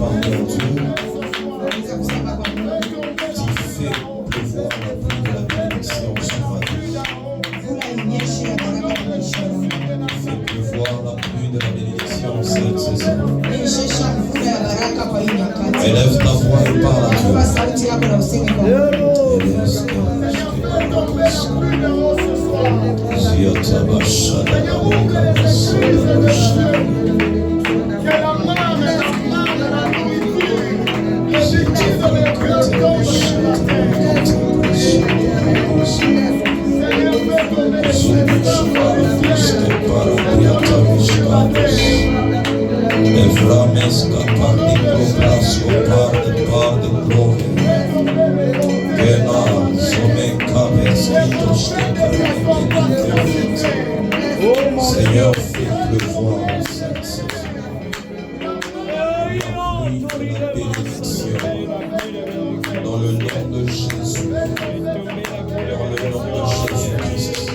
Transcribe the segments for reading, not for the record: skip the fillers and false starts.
parmi Dieu qui fait pleuvoir la pluie de la bénédiction sur ma vie. Fait pleuvoir la pluie de la bénédiction cette saison. Élève ta voix et parle à Seigneur, fais pleuvoir cette saison. La pluie de la bénédiction. Dans le nom de Jésus. Dans le nom de Jésus-Christ.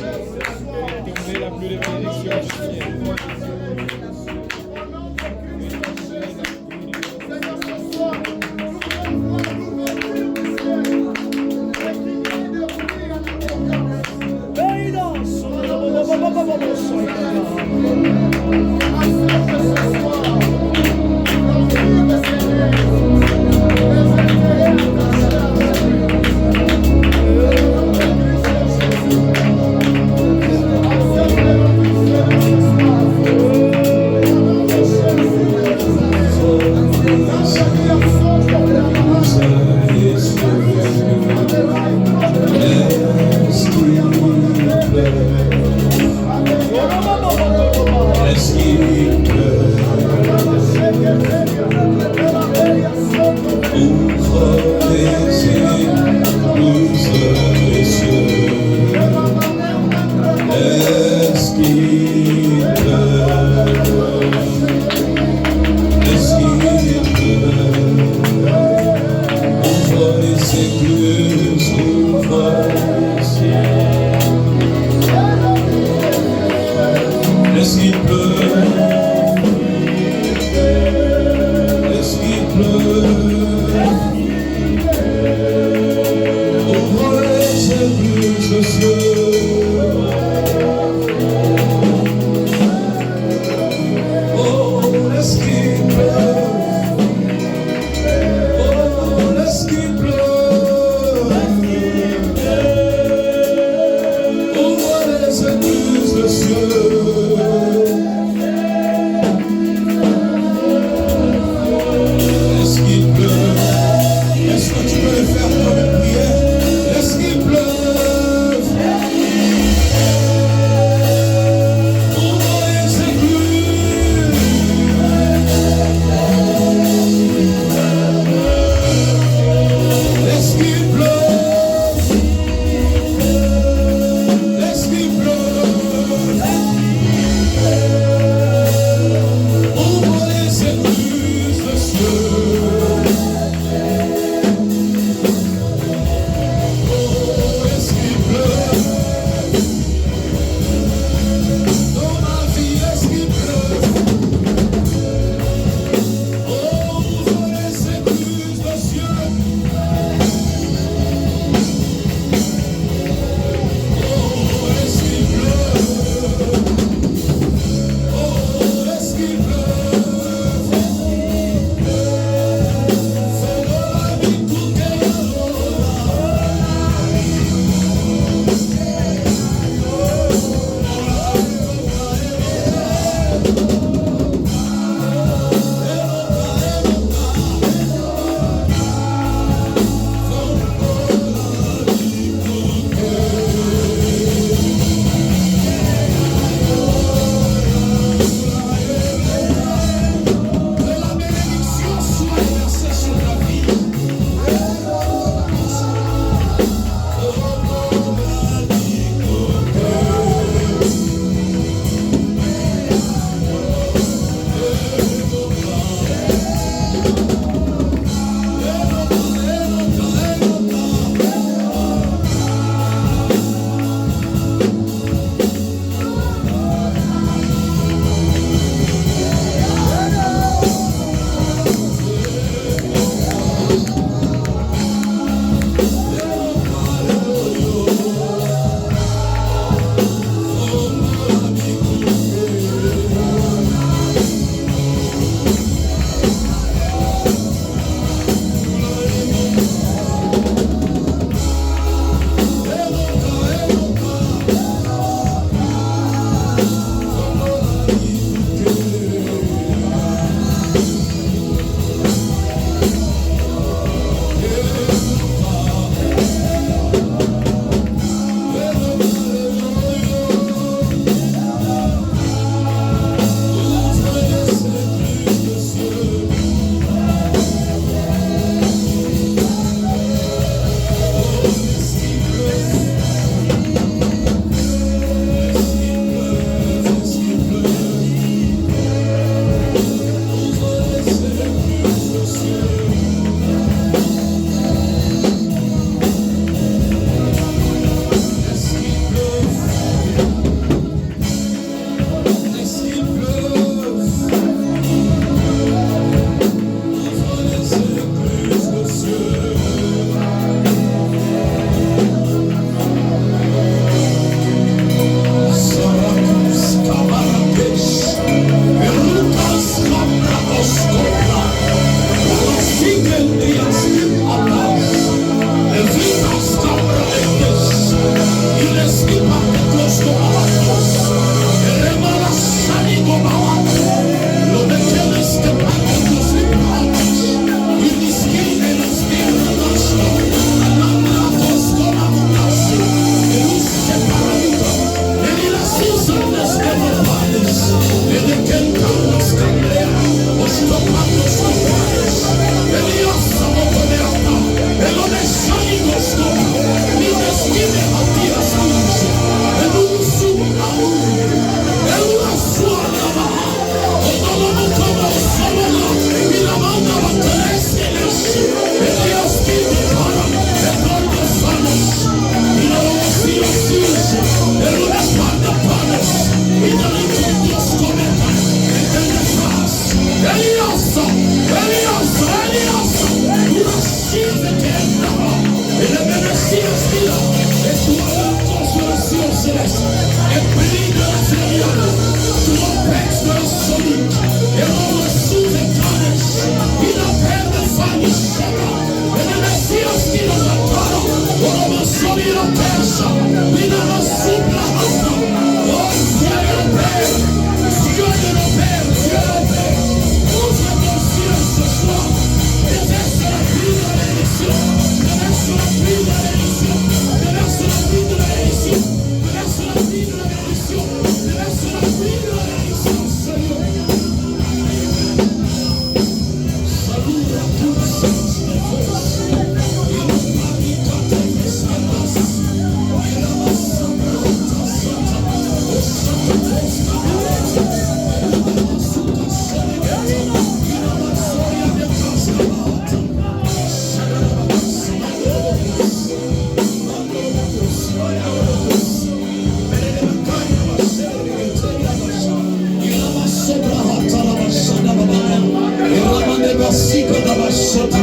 sote.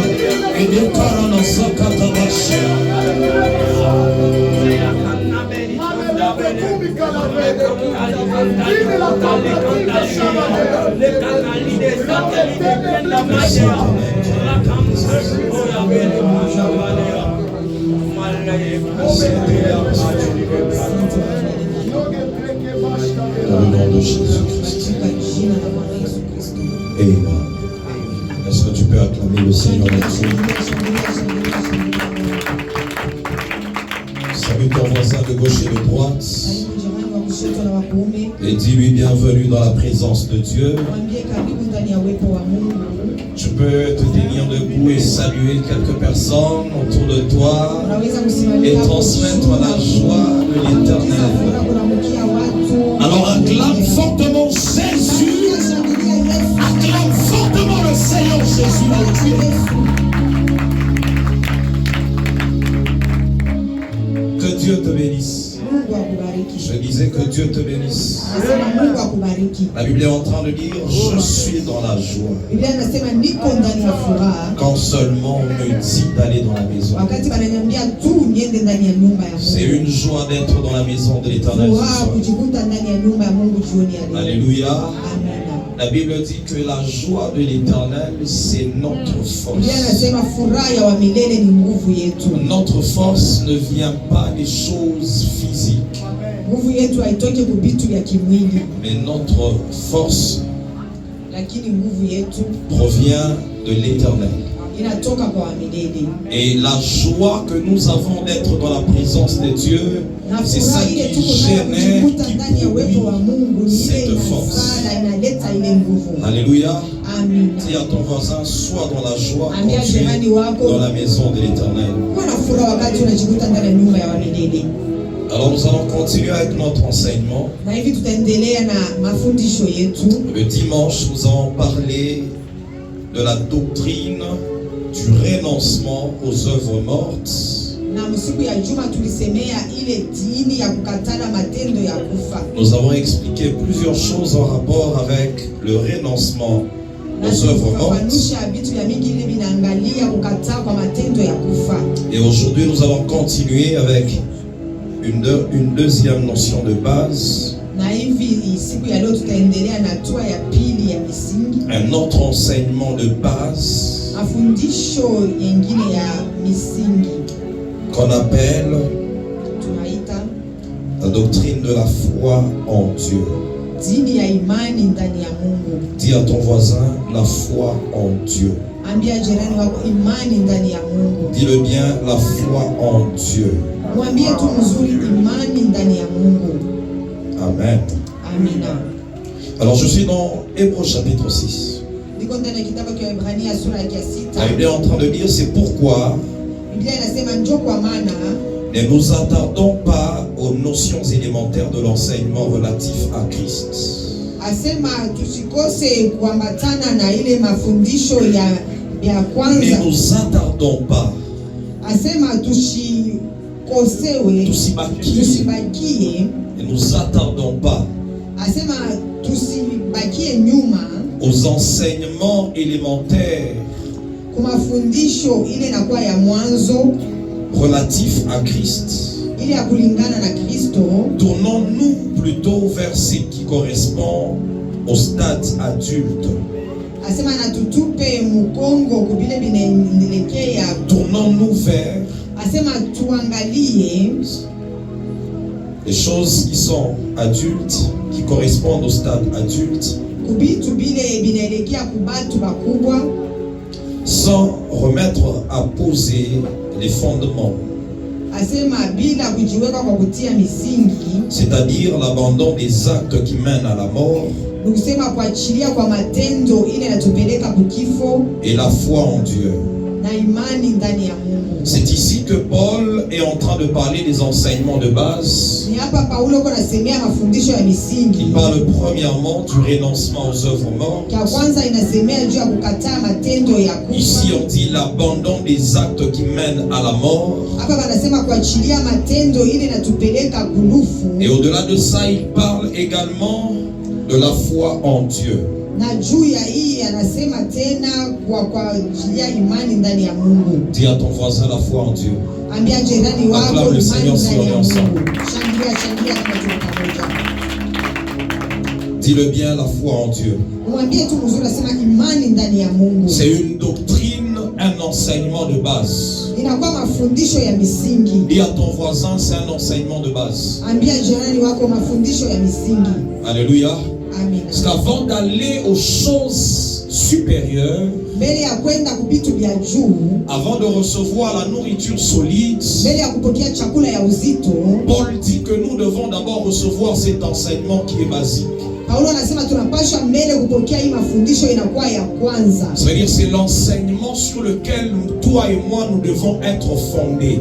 Ede karana sakata bashia. Dans le nom de Jésus-Christ. Amen. Est-ce que tu peux acclamer le Seigneur là-dessus? Salue ton voisin de gauche et de droite. Et dis-lui bienvenue dans la présence de Dieu. Tu peux te tenir debout et saluer quelques personnes autour de toi et transmettre la joie de l'Éternel. Alors acclame fortement Jésus. Acclame fortement le Seigneur Jésus là-dessus. Que Dieu te bénisse. Je disais que Dieu te bénisse. La Bible est en train de dire, je suis dans la joie. Quand seulement on me dit d'aller dans la maison. C'est une joie d'être dans la maison de l'Éternel. Alléluia. La Bible dit que la joie de l'Éternel, c'est notre force. Notre force ne vient pas des choses physiques. Mais notre force provient de l'Éternel. Et la joie que nous avons d'être dans la présence de Dieu, c'est ça qui génère, qui produit cette force. Alléluia. Dis à ton voisin, sois dans la joie quand tu es dans la maison de l'Éternel. Alors nous allons continuer avec notre enseignement. Le dimanche, nous allons parler de la doctrine du renoncement aux œuvres mortes. Nous avons expliqué plusieurs choses en rapport avec le renoncement aux œuvres mortes. Et aujourd'hui, nous allons continuer avec une deuxième notion de base. Un autre enseignement de base qu'on appelle la doctrine de la foi en Dieu. Dis à ton voisin, la foi en Dieu. Dis-le bien, la foi en Dieu. Amen. Alors je suis dans Hébreux chapitre 6. La Bible est en train de dire, c'est pourquoi ne nous attardons pas aux notions élémentaires de l'enseignement relatif à Christ. Ne nous attardons pas. Ne nous attardons pas aux enseignements élémentaires relatifs à Christ. Tournons-nous plutôt vers ce qui correspond au stade adulte. Tournons-nous vers les choses qui sont adultes, qui correspondent au stade adulte, sans remettre à poser les fondements, c'est-à-dire l'abandon des actes qui mènent à la mort et la foi en Dieu. C'est ici que Paul est en train de parler des enseignements de base. Il parle premièrement du renoncement aux œuvres mortes. Ici on dit l'abandon des actes qui mènent à la mort. Et au-delà de ça, il parle également de la foi en Dieu. Na juu ya hii anasema tena kwa ajili ya imani ndani ya Mungu. Dis à ton voisin la foi en Dieu. Ambia jirani wako Acclame le Seigneur si on est ensemble. Shangilia tunatoka pamoja. Dis-le bien, la foi en Dieu. Mwambie tu mzuri asema imani ndani ya Mungu. C'est une doctrine, un enseignement de base. Inakuwa mafundisho ya misingi. Dis à ton voisin, c'est un enseignement de base. Ambia jirani wako mafundisho ya misingi. Alléluia. Amen. Parce qu'avant d'aller aux choses supérieures, mbele ya kwenda kubitu vya juu, avant de recevoir la nourriture solide, mbele ya kupokea chakula ya uzito, Paul dit que nous devons d'abord recevoir cet enseignement qui est basique. Paulo anasema tunapaswa mbele kupokea hii mafundisho inakuwa ya kwanza. C'est-à-dire c'est l'enseignement sur lequel toi et moi nous devons être fondés.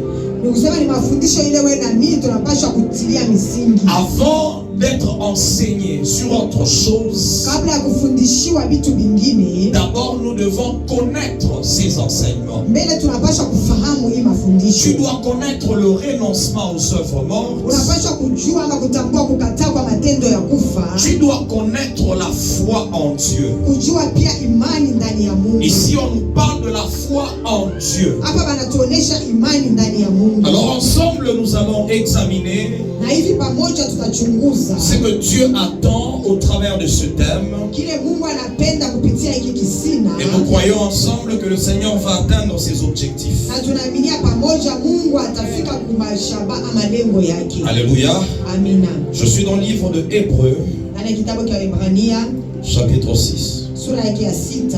Ni mafundisho ile wewe na mimi tunapaswa kutilia misingi. Avant d'être enseigné sur autre chose, kabla ya kufundishiwa vitu vingine, d'abord nous devons connaître ces enseignements. Mbele tunapaswa kufahamu hii mafundisho. Tu dois connaître le renoncement aux œuvres mortes. Unapaswa kujua ama kutambua kukataa kwa matendo ya kufa. Tu dois connaître la foi en Dieu. Kujua pia imani ndani ya Mungu. Ici on nous parle de la foi en Dieu. Hapa banatuonesha imani ndani ya Mungu. Alors ensemble nous allons examiner na hivi pamoja tutachunguza ce que Dieu attend au travers de ce thème. Kile Mungu anapenda kupitia hiki kisina. Et nous croyons ensemble que le Seigneur va atteindre ses objectifs. Na tunaaminia pamoja Mungu atafika kumashaba ama lengo yake. Alléluia. Amina. Je suis dans le livre de Hébreux, ndani ya kitabu cha Waebrania chapitre 6. Sura yake ya 6.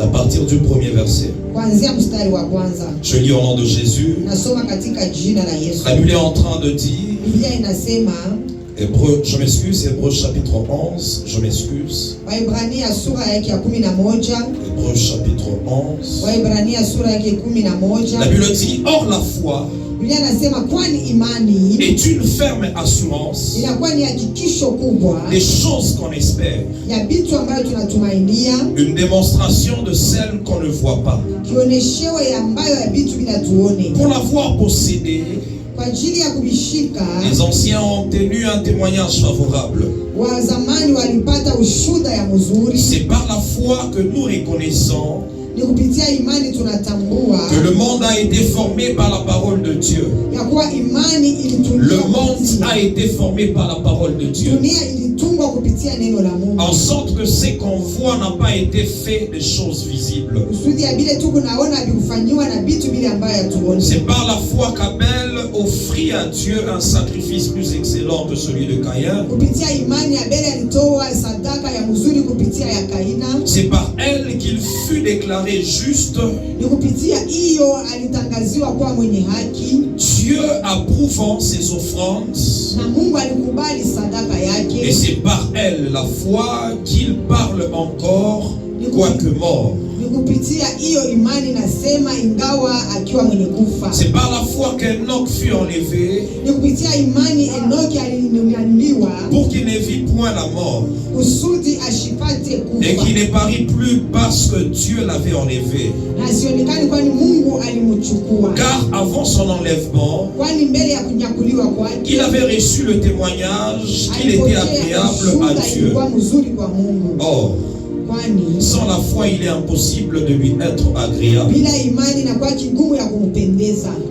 À partir du premier verset. Kuanzia mstari wa kwanza. Je lis au nom de Jésus. Nasoma katika jina la Yesu. La Bible est en train de dire. Biblia inasema. Hébreux, je m'excuse, Hébreux chapitre 11, je m'excuse. Waebrania sura yake ya 11. Hébreux chapitre 11. Waebrania sura yake 11. La Bible dit, or la foi Biblia inasema kwani imani est une ferme assurance inakuwa ni hakikisho kubwa des choses qu'on espère, ya vitu ambayo tunatumainia, une démonstration de celles qu'on ne voit pas. Kioneshewa ya ambayo ya vitu bila tuone. Pour l'avoir possédé, kwa ajili ya kubishika, les anciens ont obtenu un témoignage favorable. Wa zamani walipata ushuhuda ya mzuri. C'est par la foi que nous reconnaissons ni kupitia imani tunatambua que le monde a été formé par la parole de Dieu. Ya kuwa imani le monde a été formé par la parole de Dieu. Dunia ilitungwa kupitia neno la Mungu. En sorte que ce qu'on voit n'a pas été fait de choses visibles. Usudi ya bile tu kunaona bikufanywa na bitu bile ambayo hatuoni. C'est par la foi qu'Abel offrit à Dieu un sacrifice plus excellent que celui de Caïn. Kupitia imani Abel alitoa sadaka ya mzuri kupitia ya Kaina. C'est par elle qu'il fut déclaré juste. Ni kupitia hiyo alitangaziwa kuwa mwenye haki. Dieu approuvant ses offrandes. Na Mungu alikubali sadaka yake. Et c'est par elle, la foi, qu'il parle encore, quoique mort. C'est par la foi qu'Enoch fut enlevé pour qu'il ne vit point la mort et qu'il ne parut plus parce que Dieu l'avait enlevé. Car avant son enlèvement, il avait reçu le témoignage qu'il était agréable à Dieu. Or, sans la foi, il est impossible de lui être agréable.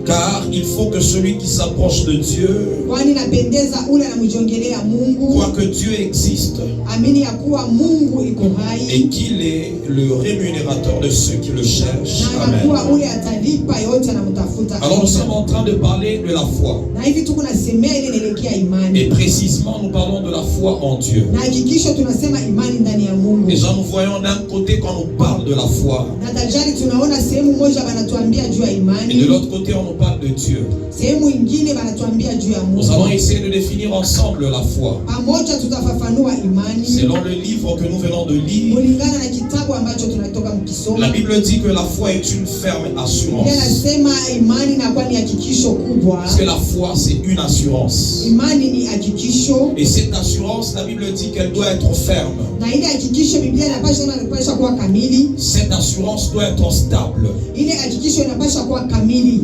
Car il faut que celui qui s'approche de Dieu croit que Dieu existe et qu'il est le rémunérateur de ceux qui le cherchent. Amen. Alors nous sommes en train de parler de la foi. Et précisément nous parlons de la foi en Dieu. Déjà nous voyons d'un côté quand on parle de la foi, et de l'autre côté on nous parle de Dieu. Nous allons essayer de définir ensemble la foi selon le livre que nous venons de lire. La Bible dit que la foi est une ferme assurance. Parce que la foi c'est une assurance. Et cette assurance, la Bible dit qu'elle doit être ferme. Cette assurance doit être stable.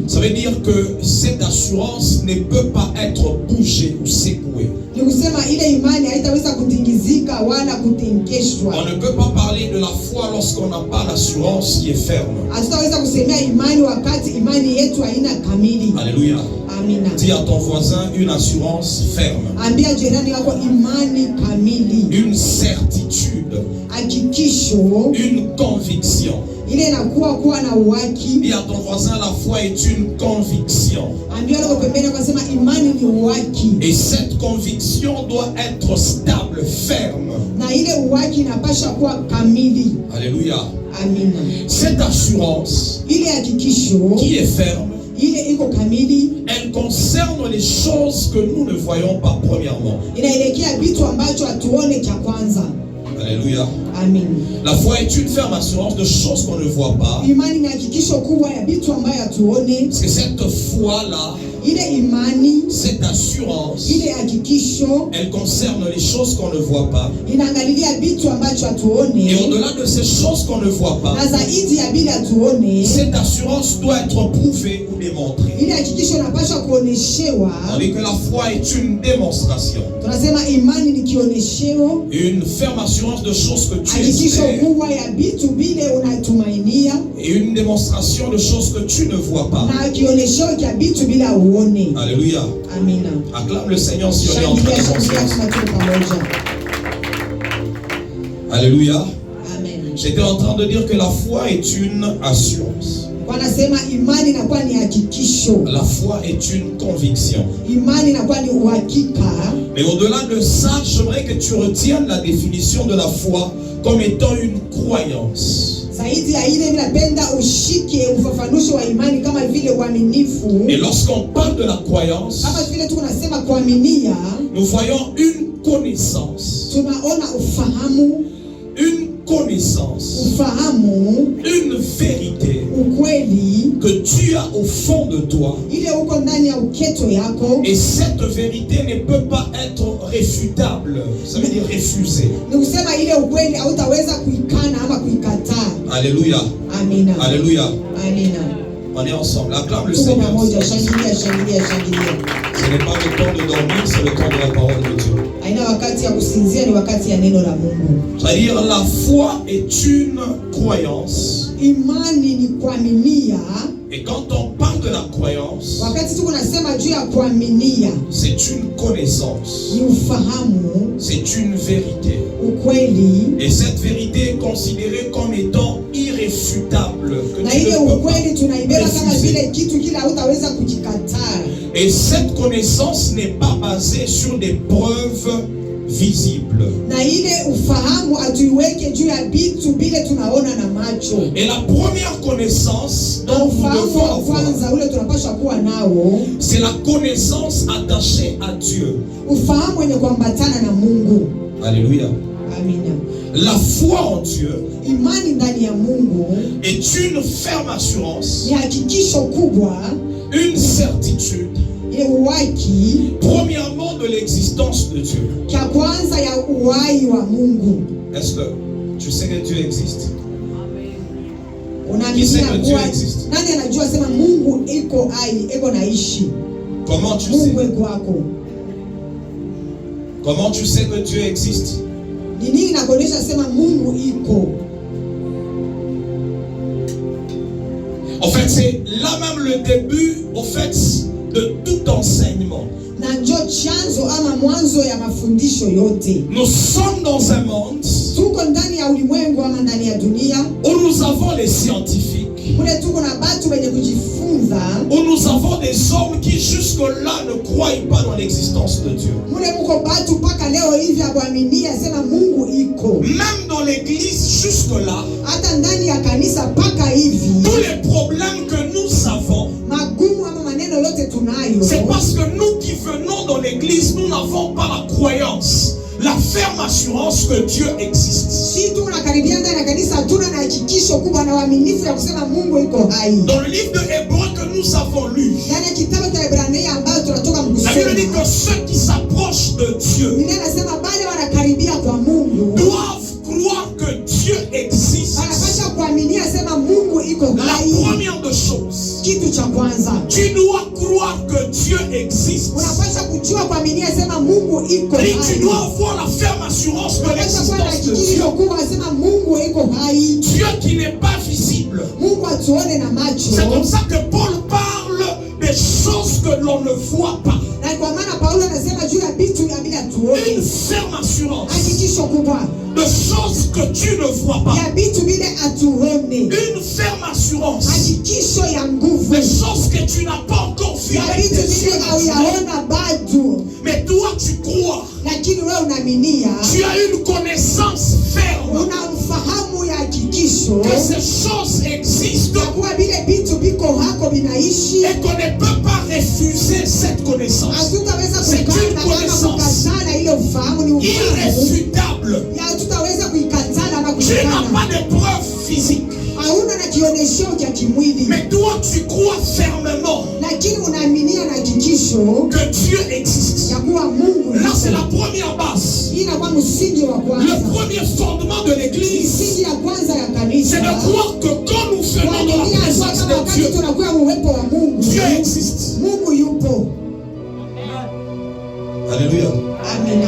Ça veut dire que cette assurance ne peut pas être bougée ou secouée. kusema ile imani haitaweza kutingizika wala kutingeshwa. On ne peut pas parler de la foi lorsqu'on n'a pas l'assurance qui est ferme. Hatutaweza kusemea imani wakati imani yetu haina kamili. Alléluia. Amina. Dis à ton voisin une assurance ferme. Ambia jirani yako imani kamili. Une certitude. Hakikisho. Une conviction. Ile inakuwa kuwa na uhaki. Dis à ton voisin la foi est une conviction. Ambia leo pembeni akasema imani ni uhaki. Et cette conviction doit être stable, ferme. Na ile uhaki inapaswa kuwa kamili. Alléluia. Amina. Cette assurance ile hakikisho qui est ferme, ile iko kamili, elle concerne les choses que nous ne voyons pas premièrement. Inaelekea vitu ambacho hatuone cha kwanza. Alléluia. Amen. La foi est une ferme assurance de choses qu'on ne voit pas. Imani ni hakikisho kubwa ya vitu ambayo hatuone. Parce que cette foi-là, ile imani, cette assurance, ile hakikisho, elle concerne les choses qu'on ne voit pas. Inaangalilia vitu ambacho hatuone. Et au-delà de ces choses qu'on ne voit pas, na zaidi ya bila hatuone, cette assurance doit être prouvée ou démontrée. Ile hakikisho inapaswa kuoneshewa. On dit que la foi est une démonstration. Tunasema imani ni kionesheo. Une ferme assurance de choses que tu espères. Kubwa ya vitu vile unatumainia. Et une démonstration de choses que tu ne vois pas. Na kionesheo ya vitu bila uone. Alléluia. Amina. Acclame le Seigneur si on est en train de penser. Alléluia. Amen. J'étais en train de dire que la foi est une assurance. Wanasema imani inakuwa ni hakikisho. La foi est une conviction. Imani inakuwa ni uhakika. Mais au-delà de ça, j'aimerais que tu retiennes la définition de la foi comme étant une croyance. Zaidi ya ile ninapenda ushike ufafanuzi wa imani kama vile uaminifu. Et lorsqu'on parle de la croyance, kama vile tunasema kuaminia, nous voyons une connaissance. Tunaona ufahamu. Une connaissance. Ufahamu. Une vérité. Ukweli. Que tu as au fond de toi. Ile uko ndani ya uketo yako. Et cette vérité ne peut pas être réfutable. Ça veut dire refusée. Ni kusema ile ukweli hautaweza kuikana ama kuikataa. Alléluia. Amina. Alléluia. Amina. On est ensemble. Acclame le Seigneur. Shangilia, shangilia, shangilia. Ce n'est pas le temps de dormir, c'est le temps de la parole de Dieu. Haina wakati ya kusinzia, ni wakati ya neno la Mungu. C'est-à-dire la foi est une croyance. Imani ni kuaminia. Et quand on parle de la croyance, wakati tuko nasema juu ya kuaminia, c'est une connaissance. Ni ufahamu. C'est une vérité. Ukweli. Et cette vérité est considérée comme étant irréfutable. Na ile ukweli tunaibeba kama vile kitu kile hautaweza kujikataa. Et cette connaissance n'est pas basée sur des preuves visibles. Na ile ufahamu atuiweke juu ya vitu vile tunaona na macho. Et la première connaissance dont nous devons avoir, c'est la connaissance attachée à Dieu. Ufahamu wenye kuambatana na Mungu. Alléluia. Amina. La foi en Dieu, imani ndani ya Mungu, est une ferme assurance, ni hakikisho kubwa, une certitude, premièrement de l'existence de Dieu. Est-ce que tu sais que Dieu existe? Qui sait que Dieu existe? Comment tu sais? Comment tu sais que Dieu existe? En fait, c'est là même le début, au fait, de tout enseignement. Nous sommes dans un monde où nous avons les scientifiques, où nous avons des hommes qui jusque-là ne croient pas dans l'existence de Dieu. Même dans l'église jusque-là, tous les problèmes que nous avons, c'est parce que nous qui venons dans l'église, nous n'avons pas la croyance, la ferme assurance que Dieu existe. Dans le livre de Hébreux que nous avons lu, la Bible dit que ceux qui s'approchent de Dieu doivent croire que Dieu existe. La première des choses, tu dois croire que Dieu existe. Unapaswa kujua kuaminia sema Mungu iko hai. Tu dois avoir la ferme assurance de l'existence de Dieu. Mungu iko hai. Dieu qui n'est pas visible. Mungu atuone na macho. C'est comme ça que Paul parle des choses que l'on ne voit pas. Na kwa maana Paulo anasema juu ya vitu bila tuone. Une ferme assurance. Hakikisho kubwa. De choses que tu ne vois pas. Ya vitu bila atuone. Une ferme assurance. Hakikisho ya nguvu. Des choses que tu n'as pas encore vues avec tes yeux naturels. Mais toi tu crois. Lakini wewe unaaminia. Tu as une connaissance ferme. Unafahamu ya hakikisho. Que ces choses existent. Kwa vile vitu biko hako binaishi. Et qu'on ne peut pas refuser cette connaissance. C'est une connaissance irréfutable. Tu n'as pas de preuves physiques. Mais toi tu crois fermement que Dieu existe. Là c'est la première base. Le premier fondement de l'église, c'est de croire que quand nous venons dans la présence de Dieu, Dieu existe. Alléluia. Amen.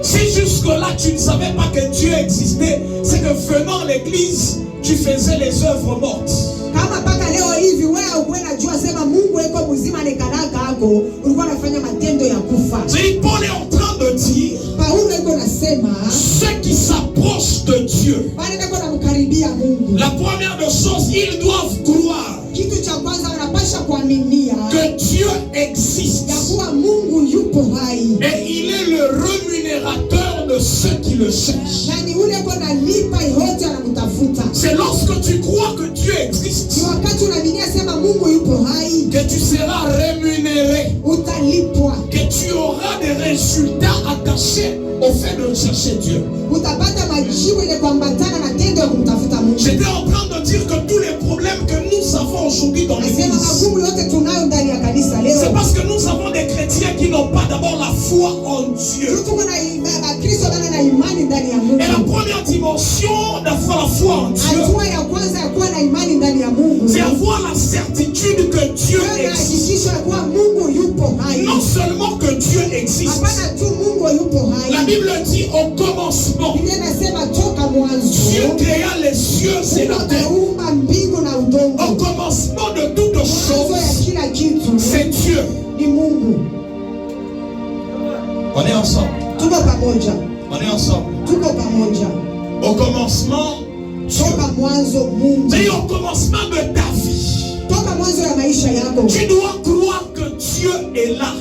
Si jusque-là tu ne savais pas que Dieu existait, c'est que venant à l'église, tu faisais les œuvres mortes. Paul est en train de dire, ceux qui s'approchent de Dieu, la première des choses, ils doivent croire que Dieu existe. Et il est le rémunérateur de ceux qui le cherchent. C'est lorsque tu crois que Dieu existe que tu seras rémunéré, que tu auras des résultats attachés au fait de chercher Dieu. J'étais en train de dire que tous les problèmes que nous avons aujourd'hui dans l'église, c'est parce que nous avons des chrétiens qui n'ont pas d'abord la foi en Dieu. Et la première dimension d'avoir la foi en Dieu, c'est avoir la certitude que Dieu existe. Non seulement que Dieu existe. La Bible dit au commencement, Dieu créa les cieux et la terre. Au commencement de toutes choses, c'est Dieu. On est ensemble. On est ensemble. Au commencement, Dieu. Mais au commencement de ta vie, tu dois croire que Dieu est là.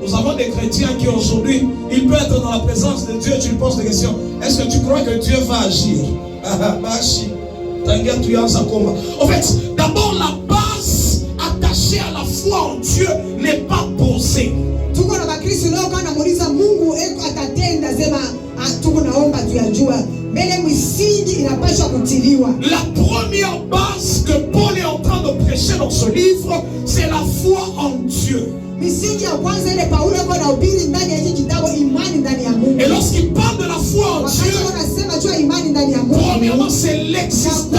Nous avons des chrétiens qui aujourd'hui, ils peuvent être dans la présence de Dieu. Tu lui poses des questions. Est-ce que tu crois que Dieu va agir? En fait, d'abord la base attachée à la foi en Dieu n'est pas posée. La première base que Paul est en train de prêcher dans ce livre, c'est la foi en Dieu. Et lorsqu'il parle de la foi en Dieu, premièrement c'est l'existence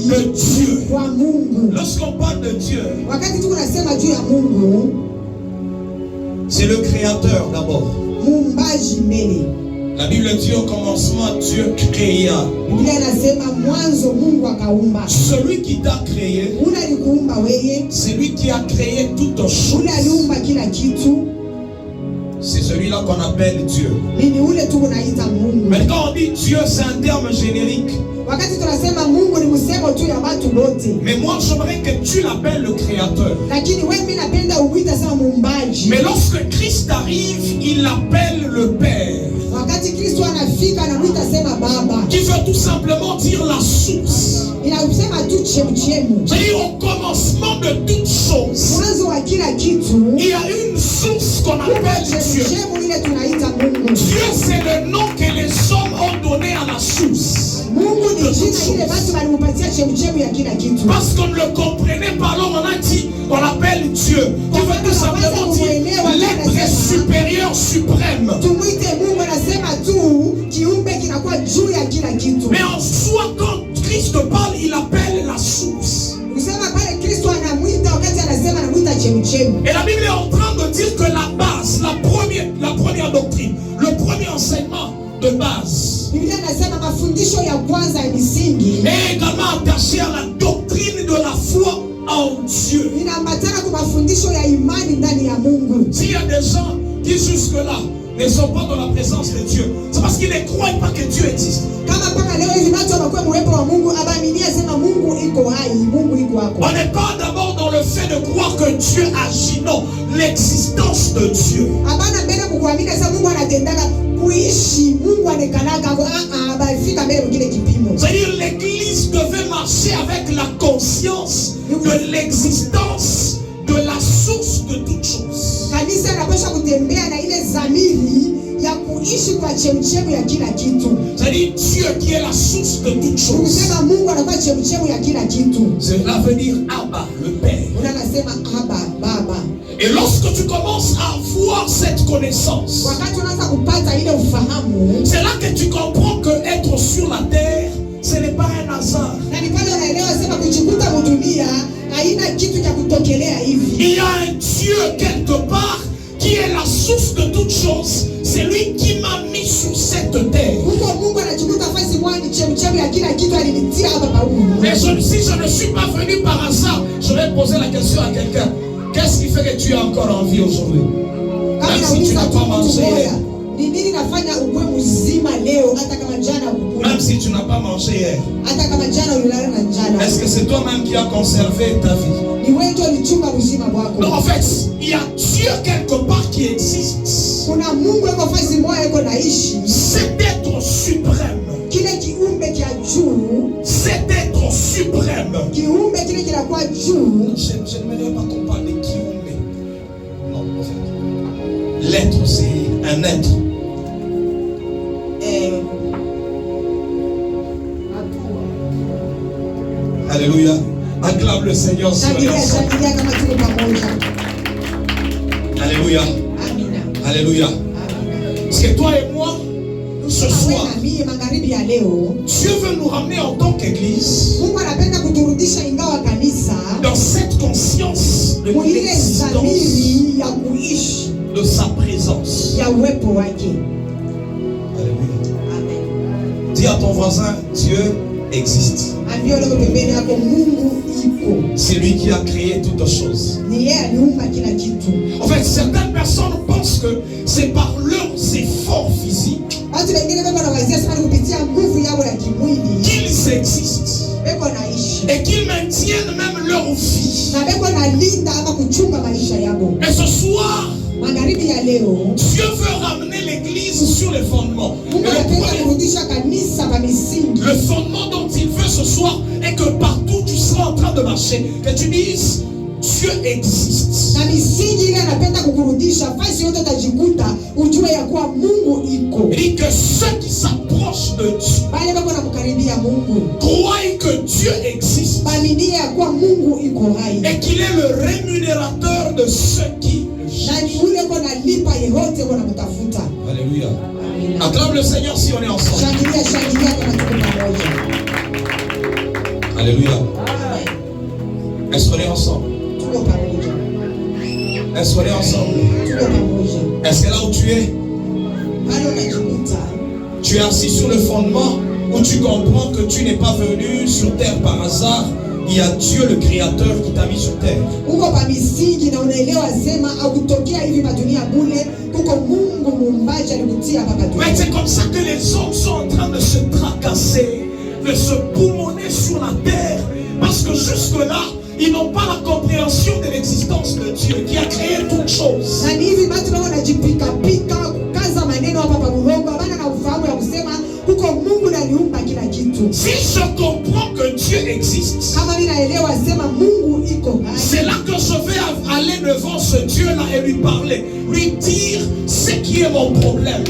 de Dieu. Lorsqu'on parle de Dieu, c'est le créateur d'abord. La Bible dit au commencement Dieu créa. Celui qui t'a créé, c'est lui qui a créé toutes choses. C'est celui-là qu'on appelle Dieu. Mais quand on dit Dieu, c'est un terme générique. Mais moi j'aimerais que tu l'appelles le créateur. Mais lorsque Christ arrive, il l'appelle le Père. Qui veut tout simplement dire la source. C'est-à-dire au commencement de toutes choses, il y a une source qu'on appelle Dieu. Dieu c'est le nom que les hommes ont donné à la source. Parce qu'on ne le comprenait pas, alors on a dit, on appelle Dieu. Qui veut tout simplement dire l'être supérieur suprême. Mais en soi, quand Christ parle, il appelle la source. la première doctrine, le premier enseignement de base. Biblia inasema mafundisho ya kwanza ya misingi. Et également attaché à la doctrine de la foi en Dieu. Inaambatana kwa mafundisho ya imani ndani ya Mungu. S'il y a des gens qui jusque-là ne sont pas dans la présence de Dieu, c'est parce qu'ils ne croient pas que Dieu existe. On n'est pas d'abord dans le fait de croire que Dieu agit, non, l'existence de Dieu. C'est-à-dire l'église devait marcher avec la conscience de l'existence de la source de toutes choses. C'est-à-dire Dieu qui est la source de toutes choses. Cela veut dire Abba, le Père. Et lorsque tu commences à avoir cette connaissance, c'est là que tu comprends que être sur la terre, ce n'est pas un hasard. Il y a un Dieu quelque part qui est la source de toutes choses. C'est lui qui m'a mis sur cette terre. Mais si je ne suis pas venu par hasard, je vais poser la question à quelqu'un. Qu'est-ce qui fait que tu es encore en vie aujourd'hui? Même si tu n'as pas mangé hier. Même si tu n'as pas mangé hier. Est-ce que c'est toi-même qui as conservé ta vie? Non, en fait, il y a Dieu quelque part qui existe. Cet être suprême. Cet être suprême. Je n'aimerais pas qu'on parle de Kiumbe. Non, en fait. L'être, c'est un être. Alléluia. Acclame le Seigneur sur les ensemble. Alléluia. Alléluia. Parce que toi et moi, ce soir, Dieu veut nous ramener en tant qu'Église dans cette conscience de l'existence de sa présence. Alléluia. Dis à ton voisin, Dieu existe. C'est lui qui a créé toutes choses. En fait, certaines personnes pensent que c'est par leurs efforts physiques qu'ils existent et qu'ils maintiennent même leur vie. Et ce soir, Dieu veut ramener l'église sur les fondements. Le fondement dont il veut ce soir est que partout tu seras en train de marcher, que tu dises Dieu existe. Il dit que ceux qui s'approchent de Dieu croient que Dieu existe et qu'il est le rémunérateur de ceux qui le cherchent. Alléluia. Acclame le Seigneur si on est ensemble. Alléluia. Est-ce qu'on est ensemble? Est-ce qu'on est ensemble? Est-ce que là où tu es, tu es assis sur le fondement où tu comprends que tu n'es pas venu sur terre par hasard? Il y a Dieu le Créateur qui t'a mis sur terre. Mais c'est comme ça que les hommes sont en train de se tracasser, de se poumonner sur la terre, parce que jusque-là, ils n'ont pas la compréhension de l'existence de Dieu qui a créé toutes choses. Si je comprends que Dieu existe, c'est là que je vais aller devant ce Dieu-là et lui parler, lui dire ce qui est mon problème.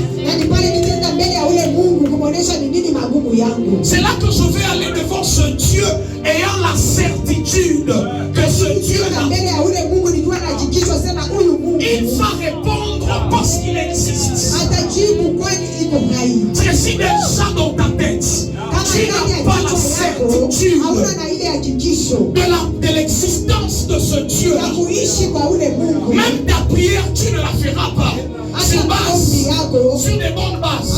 C'est là que je vais aller devant ce Dieu ayant la certitude que ce Dieu-là, il va répondre parce qu'il existe. C'est si déjà dans ta tête, tu n'as pas la certitude de l'existence de ce Dieu-là, même ta prière, tu ne la feras pas. C'est pas sur des bonnes bases.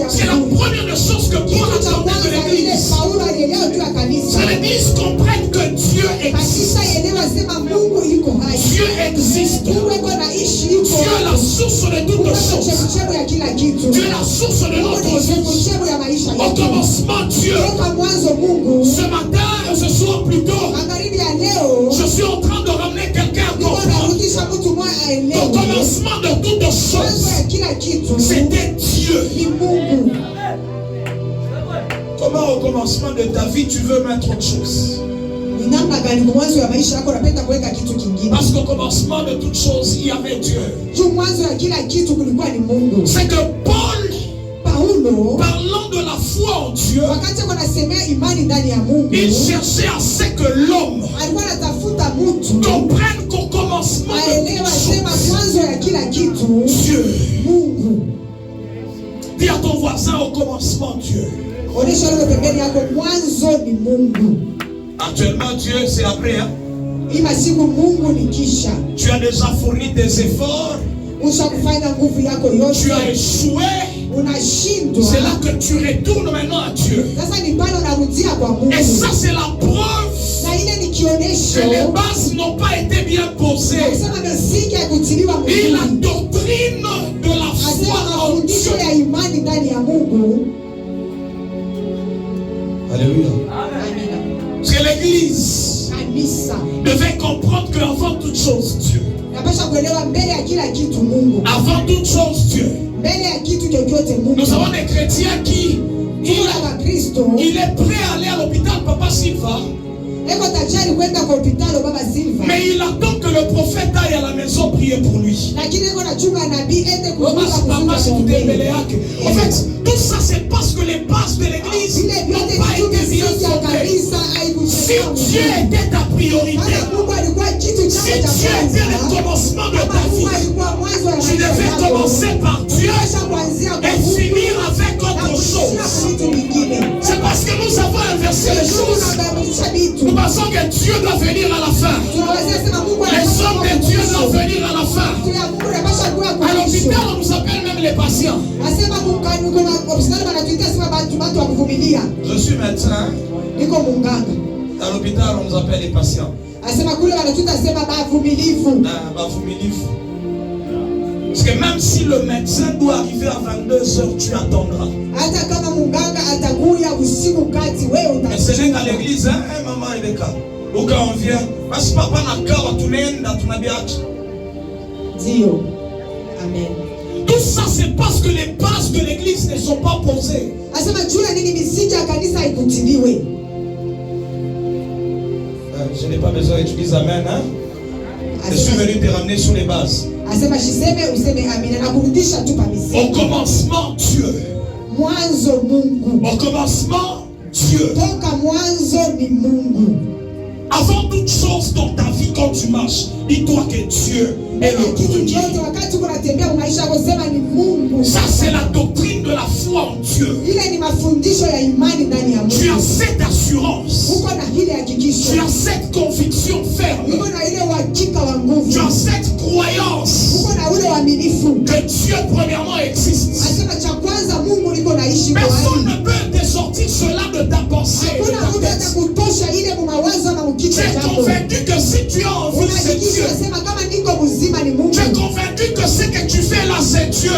C'est la première des choses que Paul attendait de l'église. Que l'église comprenne que Dieu existe. Dieu existe. Dieu est la source de toutes choses. Dieu est la source de notre vie. Au commencement, Dieu. Ce matin, ce soir plutôt, je suis en train de ramener quelqu'un à comprendre. Au commencement de toutes choses, c'était Dieu. Comment au commencement de ta vie tu veux mettre autre chose? Parce qu'au commencement de toutes choses, il y avait Dieu. C'est que Paul, parlant de la foi en Dieu, il cherchait à ce que l'homme comprenne qu'au commencement de Dieu. Dis à ton voisin, au commencement Dieu. Actuellement Dieu c'est après, hein? Tu as déjà fourni des efforts. Tu as échoué. C'est là que tu retournes maintenant à Dieu. Et ça c'est la preuve que les bases n'ont pas été bien posées. Et la doctrine de la foi en Dieu. Alléluia. Parce que l'église devait comprendre qu'avant toute chose Dieu. Avant toute chose Dieu. Nous avons des chrétiens qui il est prêt à aller à l'hôpital Papa Silva. Mais il attend que le prophète aille à la maison prier pour lui. En fait, tout ça c'est parce que les bases de l'église n'ont pas été bien fondées. Si Dieu était ta priorité, si Dieu était le commencement de ta vie, tu devais commencer par Dieu et finir avec autre chose. C'est parce que nous avons inversé les choses. Nous pensons que Dieu doit venir à la fin. Les hommes de Dieu doivent venir à la fin. À l'hôpital, on nous appelle même les patients. Je suis médecin. À l'hôpital, on nous appelle les patients. Parce que même si le médecin doit arriver à 22h, tu attendras. Mais c'est juste à l'église, hein, maman Rebecca. Ou quand on vient, parce que papa n'a qu'à retourner dans ton habillage. Dieu. Amen. Tout ça, c'est parce que les bases de l'église ne sont pas posées. Je n'ai pas besoin que tu dises Amen, hein? Je suis venu te ramener sur les bases. Au commencement, Dieu. Au commencement, Dieu. Avant toute chose dans ta vie, quand tu marches, dis-toi que Dieu est le premier. Ça, c'est la doctrine de la foi en Dieu. Tu as cette assurance. Tu as cette conviction ferme. Tu as cette croyance que Dieu, premièrement, existe. Personne ne peut te sortir cela de ta pensée. Tu es convaincu que si tu as envie, c'est Dieu. Tu es convaincu que ce que tu fais là, c'est Dieu.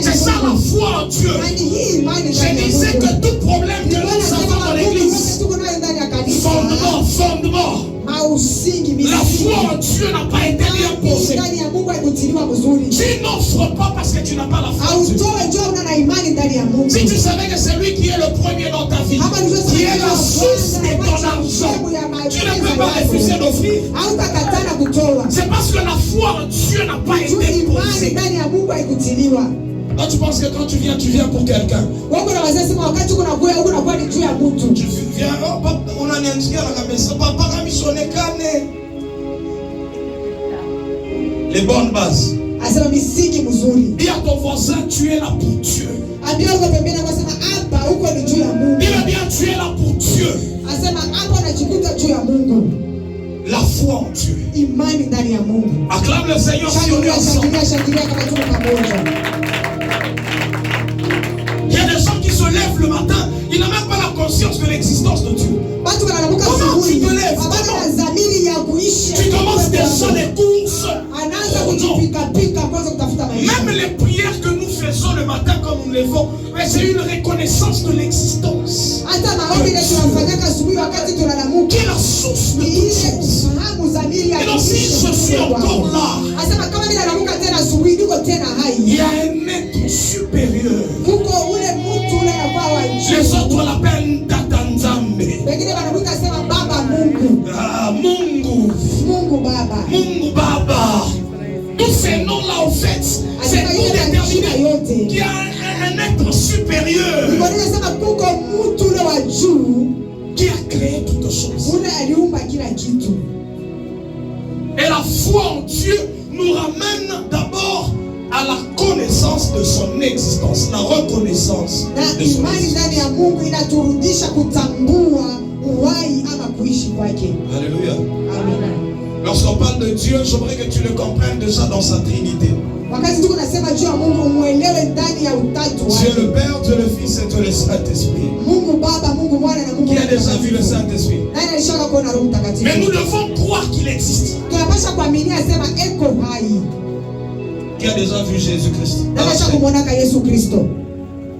C'est ça la foi en Dieu. Je disais que tout problème que nous avons dans l'église, fondement. La foi en Dieu n'a pas été bien posée. Tu n'offres pas parce que tu n'as pas la foi en Dieu. Si tu savais que c'est lui qui est le premier dans ta vie, qui est la source de ton argent, tu ne peux pas refuser d'offrir. C'est parce que la foi en Dieu n'a pas été posée. Quand tu penses que quand tu viens pour quelqu'un. Tu viens, oh, papa, on a un à la maison, papa a missionné Kane. Les bonnes bases. Dis à ton voisin, tu es là pour Dieu. Dis-le bien, tu es là pour Dieu. La foi en Dieu. Imani ndani ya Mungu. Acclame le Seigneur si on est ensemble. Shangilia kama tuko pamoja. Il y a des gens qui se lèvent le matin, ils n'ont même pas la conscience de l'existence de Dieu. Comment tu te lèves? Tu commences déjà les courses. Même les prières que nous faisons le matin quand nous levons, c'est une reconnaissance de l'existence. Qui est la source de toutes choses. Et donc si je suis encore là, il y a un être supérieur. Les autres l'appellent Tatanzambe. Mungu Baba. Tous ces noms-là, en fait, c'est pour déterminer qu'il y a un être supérieur qui a créé toutes choses. Et la foi en Dieu nous ramène d'abord à la connaissance de son existence, la reconnaissance de son existence. Alléluia. Lorsqu'on parle de Dieu, j'aimerais que tu le comprennes déjà dans sa Trinité. Dieu le Père, Dieu le Fils et Dieu le Saint-Esprit. Qui a déjà vu le Saint-Esprit? Mais nous devons croire qu'il existe. Qui a déjà vu Jésus-Christ?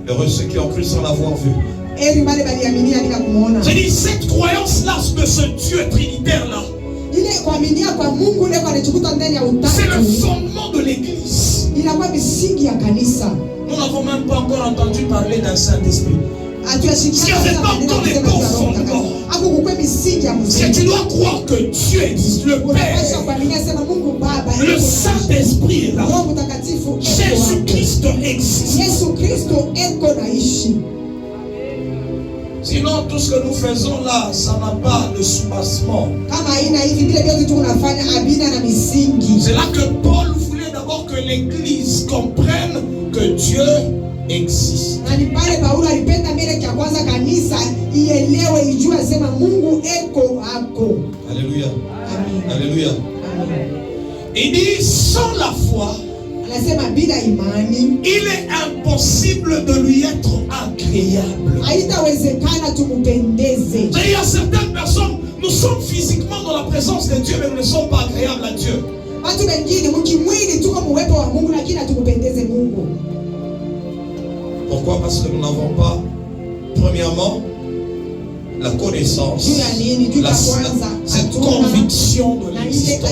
Heureux ceux qui ont cru sans l'avoir vu. J'ai dit cette croyance-là de ce Dieu trinitaire-là, c'est le fondement de l'église. Nous n'avons même pas encore entendu parler d'un Saint-Esprit. Si on n'est pas encore les bons fondements, si tu dois croire que Dieu existe, le Père, le Saint-Esprit est là, Jésus-Christ existe. Sinon, tout ce que nous faisons là, ça n'a pas de soubassement. C'est là que Paul voulait d'abord que l'Église comprenne que Dieu existe. Alléluia. Alléluia. Il dit sans la foi, il est impossible de lui être agréable. Il y a certaines personnes, nous sommes physiquement dans la présence de Dieu, mais nous ne sommes pas agréables à Dieu. Pourquoi? Parce que nous n'avons pas, premièrement, la connaissance, cette conviction de l'existence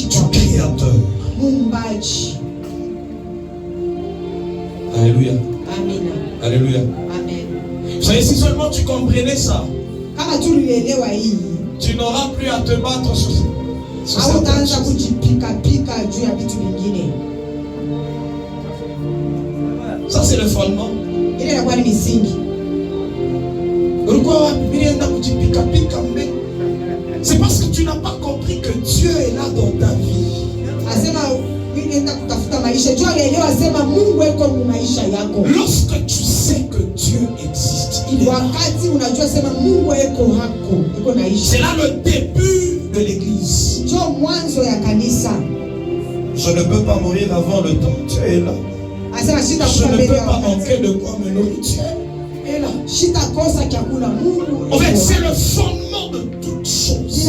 du Créateur. Alléluia. Amen. Alléluia. Amen. Vous savez, si seulement tu comprenais ça, tu n'auras plus à te battre sur cette ça, c'est le fondement. C'est parce que tu n'as pas compris que Dieu est là dans ta vie. Lorsque tu sais que Dieu existe, il est là. C'est là le début de l'église. Je ne peux pas mourir avant le temps. Dieu est là. Je ne peux pas manquer de quoi me nourrir. Dieu est là. En fait, c'est le fondement de toutes choses.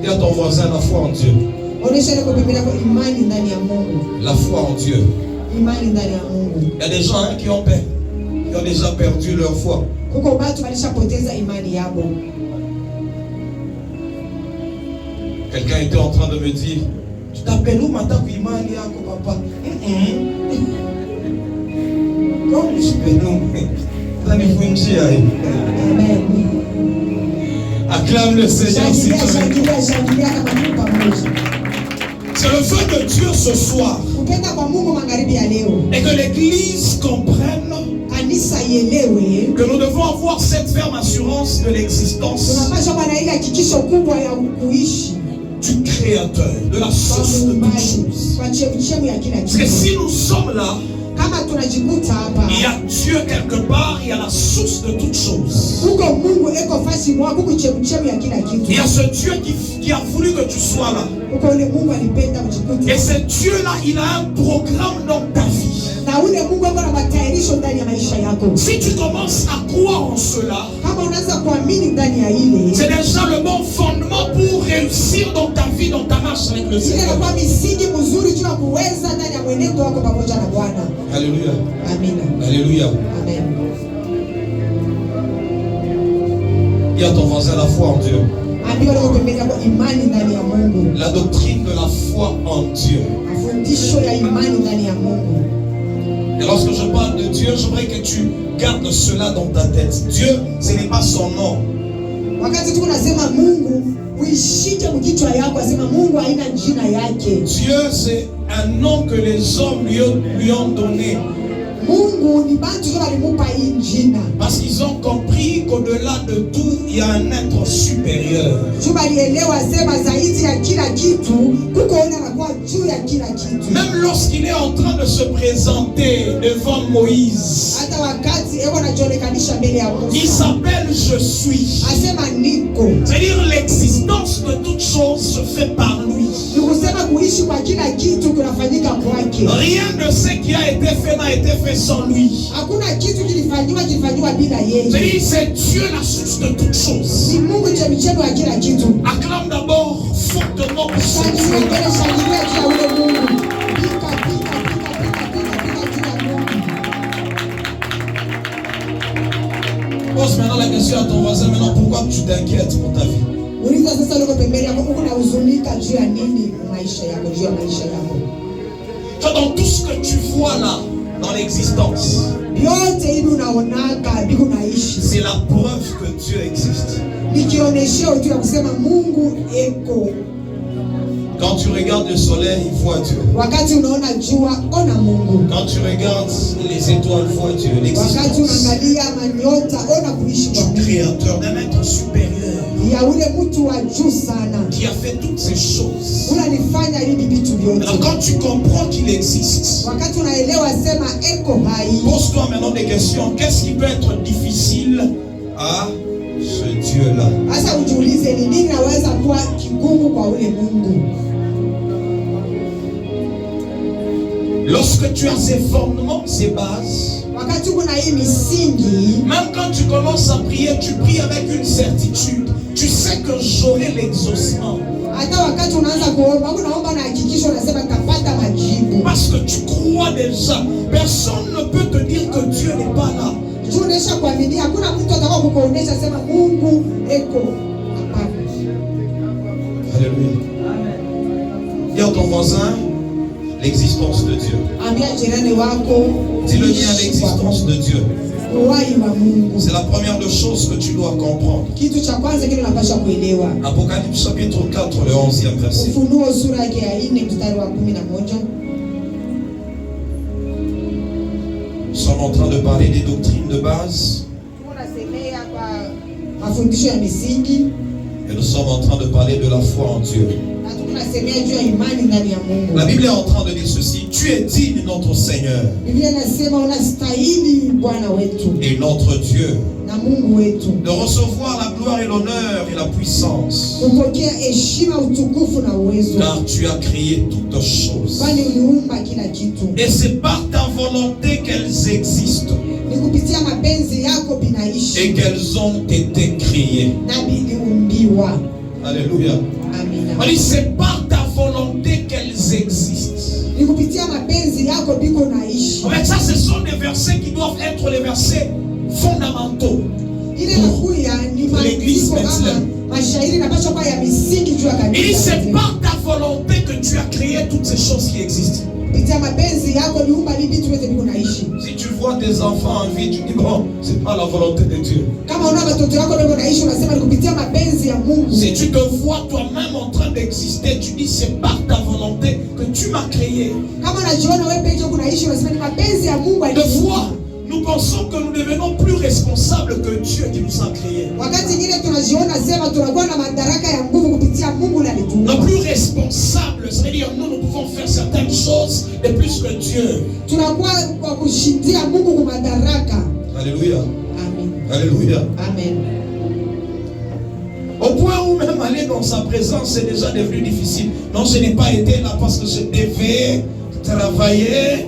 Dis à ton voisin la foi en Dieu. La foi en Dieu. Il y a des gens qui ont peur, qui ont déjà perdu leur foi. Quelqu'un était en train de me dire, tu t'appelles où maintenant Imani Yako papa? Comme je peux nous. Acclame le Seigneur si tu veux. C'est le vœu de Dieu ce soir. Et que l'Église comprenne que nous devons avoir cette ferme assurance de l'existence du Créateur, de la source de toutes choses. Parce que si nous sommes là, kama tunajikuta hapa, il y a Dieu quelque part, il y a la source de toutes choses. huko Mungu eko fasi mwako, huko chemchemi ya kila kitu. Il y a ce Dieu qui a voulu que tu sois là. Huko ule Mungu alipenda kujikuta. Et ce Dieu-là, il a un programme dans ta vie. Na ule Mungu ako na matayarisho ndani ya maisha yako. Si tu commences à croire en cela, Kama unaanza kuamini ndani ya ile, c'est déjà le bon fondement pour réussir dans ta vie, dans ta marche avec le ile Seigneur. inakuwa misingi mzuri juu ya kuweza ndani ya mwenendo wako pamoja na Bwana. Alléluia. Amina. Alléluia. Amen. Dis à ton voisin la foi en Dieu. Ambia leo pembeni yako imani ndani ya Mungu. La doctrine de la foi en Dieu. Mafundisho ya imani ndani ya Mungu. Et lorsque je parle de Dieu, j'aimerais que tu gardes cela dans ta tête. Dieu, ce n'est pas son nom. Wakati tu unasema Mungu, uishike mkichwa yako, asema Mungu haina jina yake. Dieu, c'est un nom que les hommes lui ont donné. Mungu ni bantu ndio walimupa hii jina. Parce qu'ils ont compris qu'au-delà de tout, il y a un être supérieur. Juba alielewa sema zaidi ya kila kitu, kuko ona anakuwa juu ya kila kitu. Même lorsqu'il est en train de se présenter devant Moïse, Hata wakati eko anajiolekanisha mbele ya Mungu, il s'appelle Je suis. asema niko. C'est-à-dire l'existence de toute chose se fait par lui. Ni kusema kuishi kwa kila kitu kunafanyika kwake. Rien de ce qui a été fait n'a été fait sans lui. Hakuna kitu kilifanywa bila yeye. C'est-à-dire c'est Dieu la source de toute chose. Ni Mungu chemchemi ya kila kitu. Acclame d'abord fortement pour ce Shangilia Dieu. mbele, shangilia juu ya ule Mungu. Pika, pika, pika juu ya Mungu. Pose maintenant la question à ton voisin. Maintenant, pourquoi tu t'inquiètes pour ta vie? Uliza sasa uko pembeni yako, uko na huzunika juu ya nini maisha yako, juu ya maisha yako. Tu vois, dans tout ce que tu vois là, dans l'existence, Yote hivi unaonaka biko naishi. c'est la preuve que Dieu existe. Nikionesheo tu ya kusema Mungu eko. Quand tu regardes le soleil, vois Dieu. Wakati unaona jua, ona Mungu. Quand tu regardes les étoiles, vois Dieu. Wakati L'existence unaangalia manyota, ona kuishi kwa du Mungu. Créateur, d'un être supérieur Ya ule mtu wa juu sana. qui a fait toutes ces choses. Unanifanya hivi vitu vyote. Alors quand tu comprends qu'il existe, Wakati unaelewa sema eko hai. pose-toi maintenant des questions. Qu'est-ce qui peut être difficile à ce Dieu-là? Sasa ujiulize ni nini naweza kuwa kigumu kwa ule Mungu. Lorsque tu as ces fondements, ces bases, Wakati kuna hii misingi, même quand tu commences à prier, tu pries avec une certitude. Tu sais que j'aurai l'exaucement. hata wakati unaanza kuomba, unaomba na hakikisho unasema tapata majibu. Parce que tu crois déjà. Personne ne peut te dire que Dieu n'est pas là. Tuonesha kuamini, hakuna mtu atakao kukuonesha sema Mungu eko. Hapana. Alléluia. Dis à ton voisin l'existence de Dieu. Ambia jirani wako, Dis-le bien à l'existence de Dieu. uhai wa Mungu. C'est la première des choses que tu dois comprendre. Kitu cha kwanza kile unapaswa kuelewa. Apocalypse chapitre 4, le 11e verset. Ufunuo sura yake ya 4 mstari wa 11. Nous sommes en train de parler des doctrines de base. Tunasemea kwa mafundisho ya misingi Et nous sommes en train de parler de la foi en Dieu. na tunasemea juu ya imani ndani ya Mungu. La Bible est en train de dire ceci. Tu es digne, notre Seigneur, Biblia inasema unastahili Bwana wetu et notre Dieu, na Mungu wetu de recevoir la gloire et l'honneur et la puissance. kupokea heshima, utukufu na uwezo, Car tu as créé toutes choses. kwani uliumba kila kitu. Et c'est par ta volonté qu'elles existent Ni kupitia mapenzi yako et binaishi qu'elles ont été créées. na biliumbiwa. Alléluia. Amina. On dit c'est par ta volonté qu'elles existent. Ni kupitia mapenzi yako biko naishi. En fait, ça, ce sont des versets qui doivent être les versets fondamentaux. Ile nakuya ni L'église maandiko kama Bethlehem. mashairi napaswa kwa ya misingi juu ya Il dit kanisa. c'est par ta volonté que tu as créé toutes ces choses qui existent. Kupitia mapenzi yako liumba hivi vitu vyote biko naishi. Si tu vois tes enfants en vie, tu dis bon, c'est pas la volonté de Dieu. Kama unaona watoto wako biko naishi, unasema ni kupitia mapenzi ya Mungu. Si tu te vois toi-même en train d'exister, tu dis c'est par ta volonté que tu m'as créé. Kama unajiona wewe pekee unaishi, unasema ni mapenzi ya Mungu Des alikuumba. fois, nous pensons que nous devenons plus responsables que Dieu qui nous a créés. Wakati nyingine tunajiona sema tunakuwa na madaraka ya nguvu kupitia Mungu Non alituumba. plus responsables, c'est-à-dire nous pouvons faire certaines choses de plus que Dieu. Tunakuwa kwa kushindia Mungu kwa madaraka. Alléluia. Amen. Alléluia. Amen. Au point où même aller dans sa présence, c'est déjà devenu difficile. Non, je n'ai pas été là parce que je devais travailler.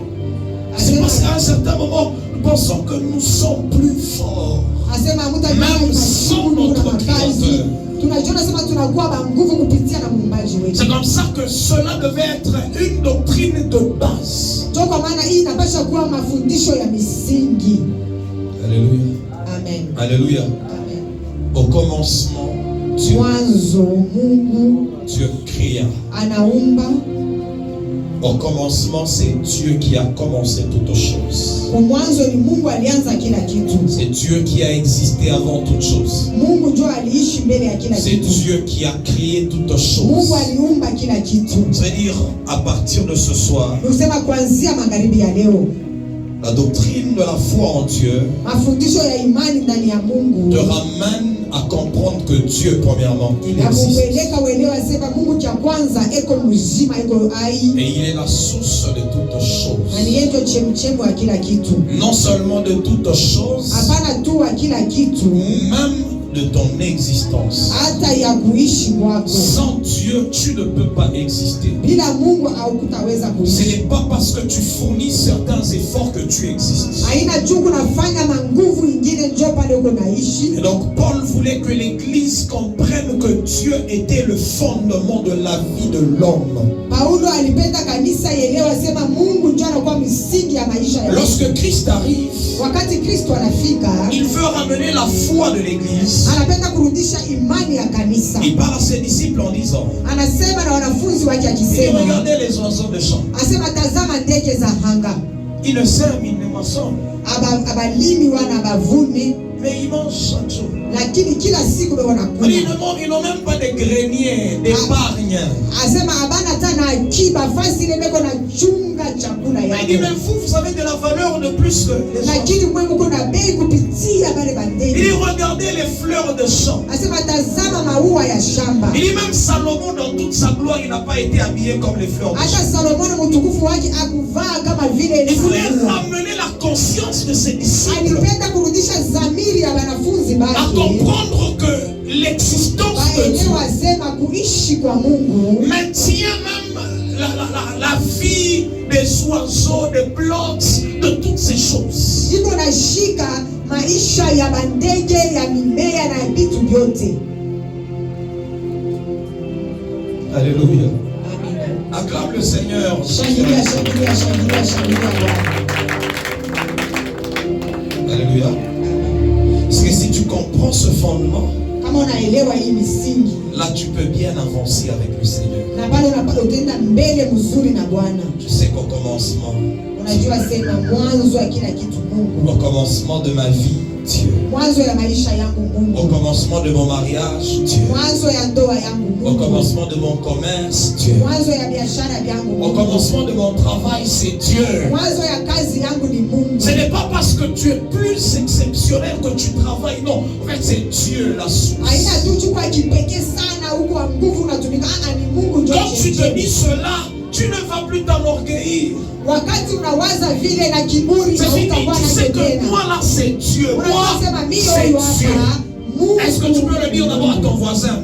C'est parce qu'à un certain moment, nous pensons que nous sommes plus forts. Même sans notre Créateur. C'est comme ça que cela devait être une doctrine de base. Alléluia. Amen. Alléluia. Amen. Au commencement, Dieu créa. Au commencement, c'est Dieu qui a commencé toutes choses. C'est Dieu qui a existé avant toutes choses. C'est Dieu qui a créé toutes choses. C'est-à-dire, à partir de ce soir, la doctrine de la foi en Dieu te ramène à comprendre que Dieu, premièrement, il existe. Et il est la source de toutes choses. Non seulement de toutes choses, même de ton existence. Sans Dieu, tu ne peux pas exister. Ce n'est pas parce que tu fournis certains efforts que tu existes. Et donc Paul voulait que l'Église comprenne que Dieu était le fondement de la vie de l'homme. Lorsque Christ arrive, il veut ramener la foi de l'Église. Il parle à ses disciples en disant, regardez les oiseaux de champ. Ils ne sèment, ils ne moissonnent, mais ils mangent chaque jour. Ils n'ont même pas de grenier, d'épargne. Il dit, mais vous avez de la valeur de plus que les gens. Il dit, regardez les fleurs de champ. Il dit, même Salomon dans toute sa gloire, il n'a pas été habillé comme les fleurs de champ. Il voulait ramener la conscience de ses disciples à comprendre que l'existence de Dieu maintient même la vie des oiseaux, des plantes, de toutes ces choses. Alléluia. Acclame le Seigneur. Alléluia. Parce que si tu comprends ce fondement, là tu peux bien avancer avec le Seigneur. Je sais qu'au commencement, au commencement de ma vie, Dieu. Au commencement de mon mariage, Dieu. Au commencement de mon commerce, Dieu. Au commencement de mon travail, c'est Dieu. Ce n'est pas parce que tu es plus exceptionnel que tu travailles, non. En fait, c'est Dieu la source. Quand tu te dis cela, tu ne vas plus t'enorgueillir. C'est fini, tu sais que moi là c'est Dieu. Moi c'est Dieu. Est-ce que tu peux le dire d'abord à ton voisin?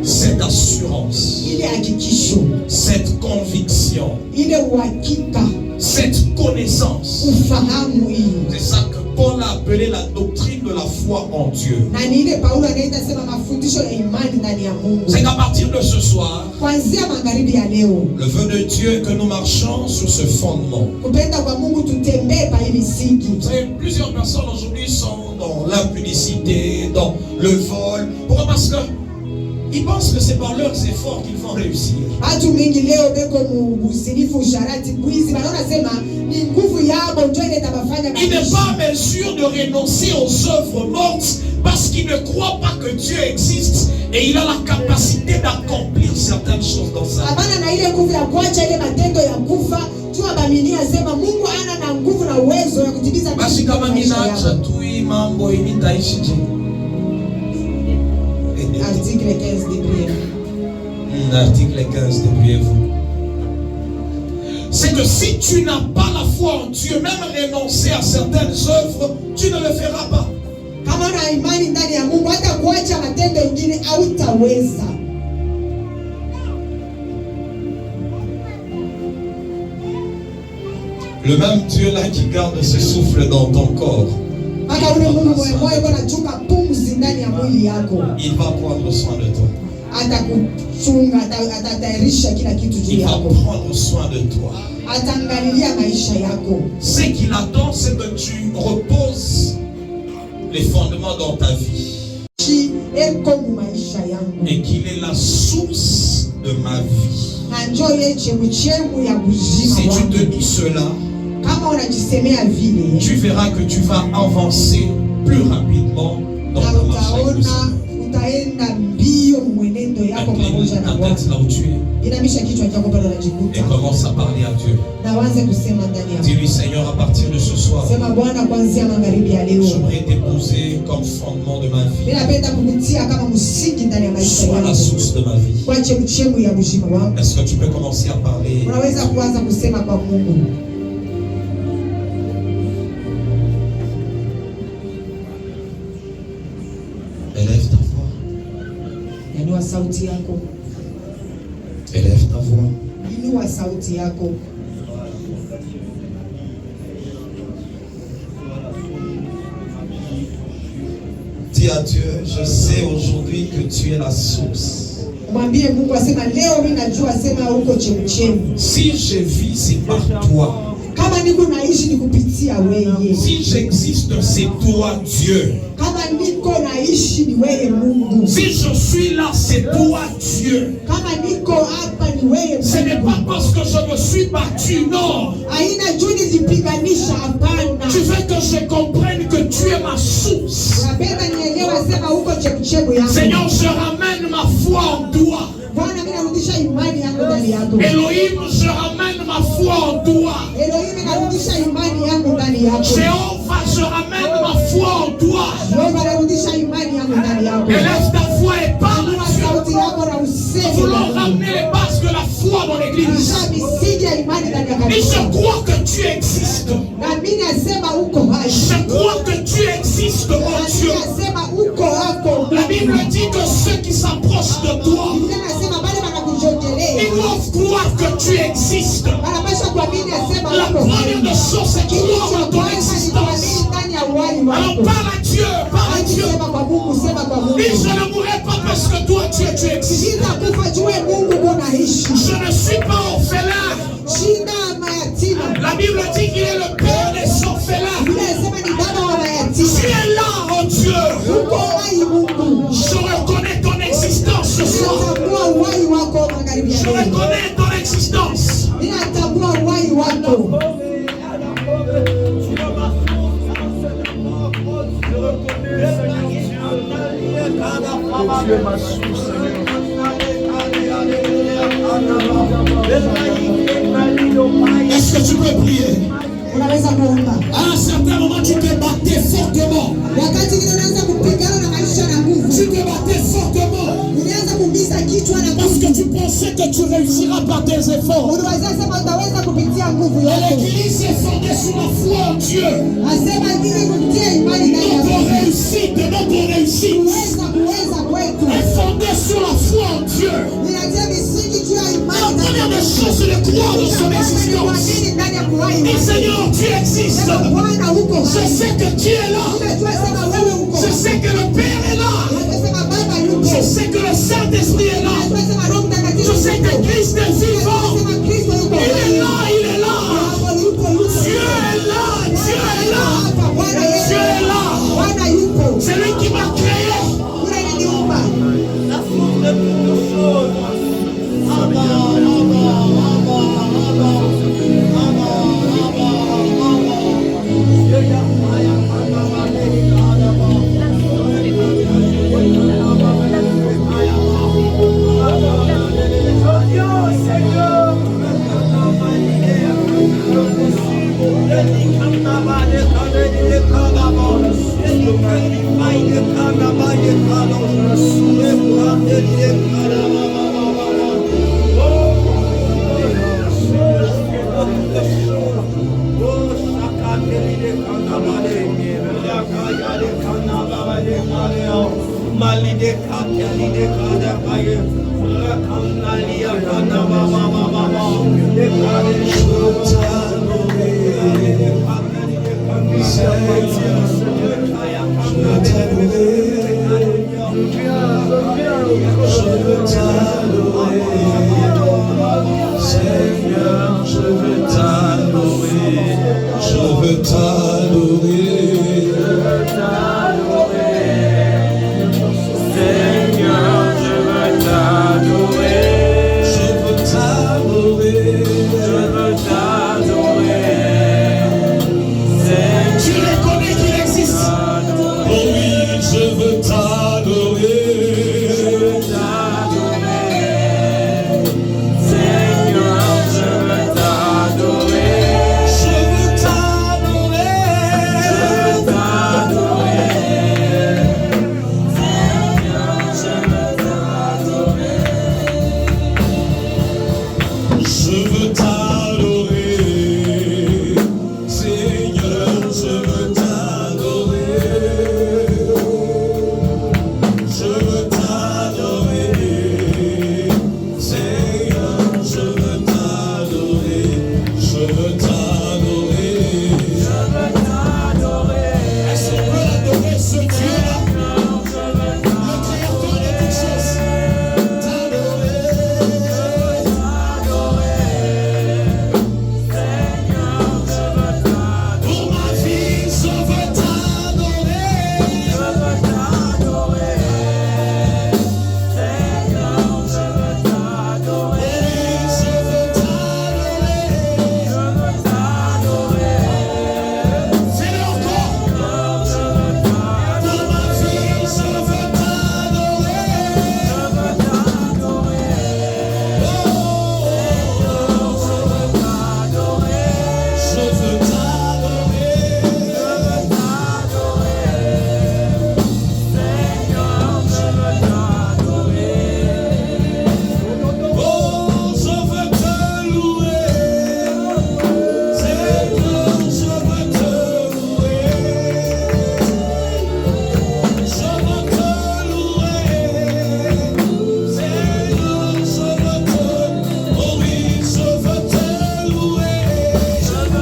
Cette assurance, cette conviction, cette connaissance, c'est ça que Paul a appelé la doctrine de la foi en Dieu. C'est qu'à partir de ce soir, le vœu de Dieu est que nous marchons sur ce fondement. Vous savez, plusieurs personnes aujourd'hui sont dans l'impudicité, dans le vol. Pourquoi? Parce que ils pensent que c'est par leurs efforts qu'ils vont réussir. Il n'est pas en mesure de renoncer aux œuvres mortes parce qu'il ne croit pas que Dieu existe et il a la capacité d'accomplir certaines choses dans sa vie. mambo hivi taishije? Article 15, débrouillez-vous. Article 15, débrouillez-vous. C'est que si tu n'as pas la foi en Dieu, même renoncer à certaines œuvres, tu ne le feras pas. Kama una imani ndani ya Mungu, hata kuacha matendo mengine hautaweza. Le même Dieu là qui garde ce souffle dans ton corps, il va prendre soin de toi. Il va prendre soin de toi. Ce qu'il attend, c'est que tu reposes les fondements dans ta vie. Et qu'il est la source de ma vie. Si tu te dis cela, tu verras que tu vas avancer plus rapidement dans ta marche avec le Seigneur. Incline ta tête là où tu es et commence à parler à Dieu. Dis-lui, Seigneur, à partir de ce soir, j'aimerais t'épouser comme fondement de ma vie. Sois la source de ma vie. Est-ce que tu peux commencer à parler? Élève ta voix. Élève ta voix. Dis à Dieu, je sais aujourd'hui que tu es la source. Si je vis, c'est par toi. Si j'existe, c'est toi, Dieu. Si je suis là, c'est toi, Dieu. Ce n'est pas parce que je me suis battu, non. Tu veux que je comprenne que tu es ma source. Seigneur, je ramène ma foi en toi. Elohim, je ramène ma foi en toi. Jéhovah, je ramène ma foi en toi. Élève ta foi et parle, Dieu. Nous voulons ramener les bases de la foi dans l'église. Et je crois que tu existes. Je crois que tu existes, mon Dieu. La Bible dit que ceux qui s'approchent de toi, ils doivent croire que tu existes. La première des choses, c'est croire en ton existence. Alors parle à Dieu, parle à Dieu. Et je ne mourrai pas parce que toi tu existes. Je ne suis pas orphelin. La Bible dit qu'il est le père des orphelins. Tu es là, oh Dieu. Je reconnais ton existence ce soir. Je reconnais ton existence. Tu es ma source, Seigneur. Est-ce que tu peux prier? À un certain moment, tu te battais fortement. Tu te battais fortement. Parce que tu pensais que tu réussiras par tes efforts. L'église est fondée sur la foi en Dieu. Notre réussite est fondée sur la foi en Dieu. La première des choses, c'est de croire dans son existence. Et Seigneur, tu existes. Je sais que tu es là. Je sais que le Père est là. Je sais que le Saint-Esprit est là. Je sais que Christ est vivant. Il est là, il est là. Dieu est là, Dieu est là. Dieu est là. C'est lui qui m'a créé. La source de toutes choses. Malide Katalide Kada Paye, Rakanalia Kana Mama Mama, the Seigneur, je veux t'adorer, je veux t'adorer.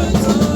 Thank you.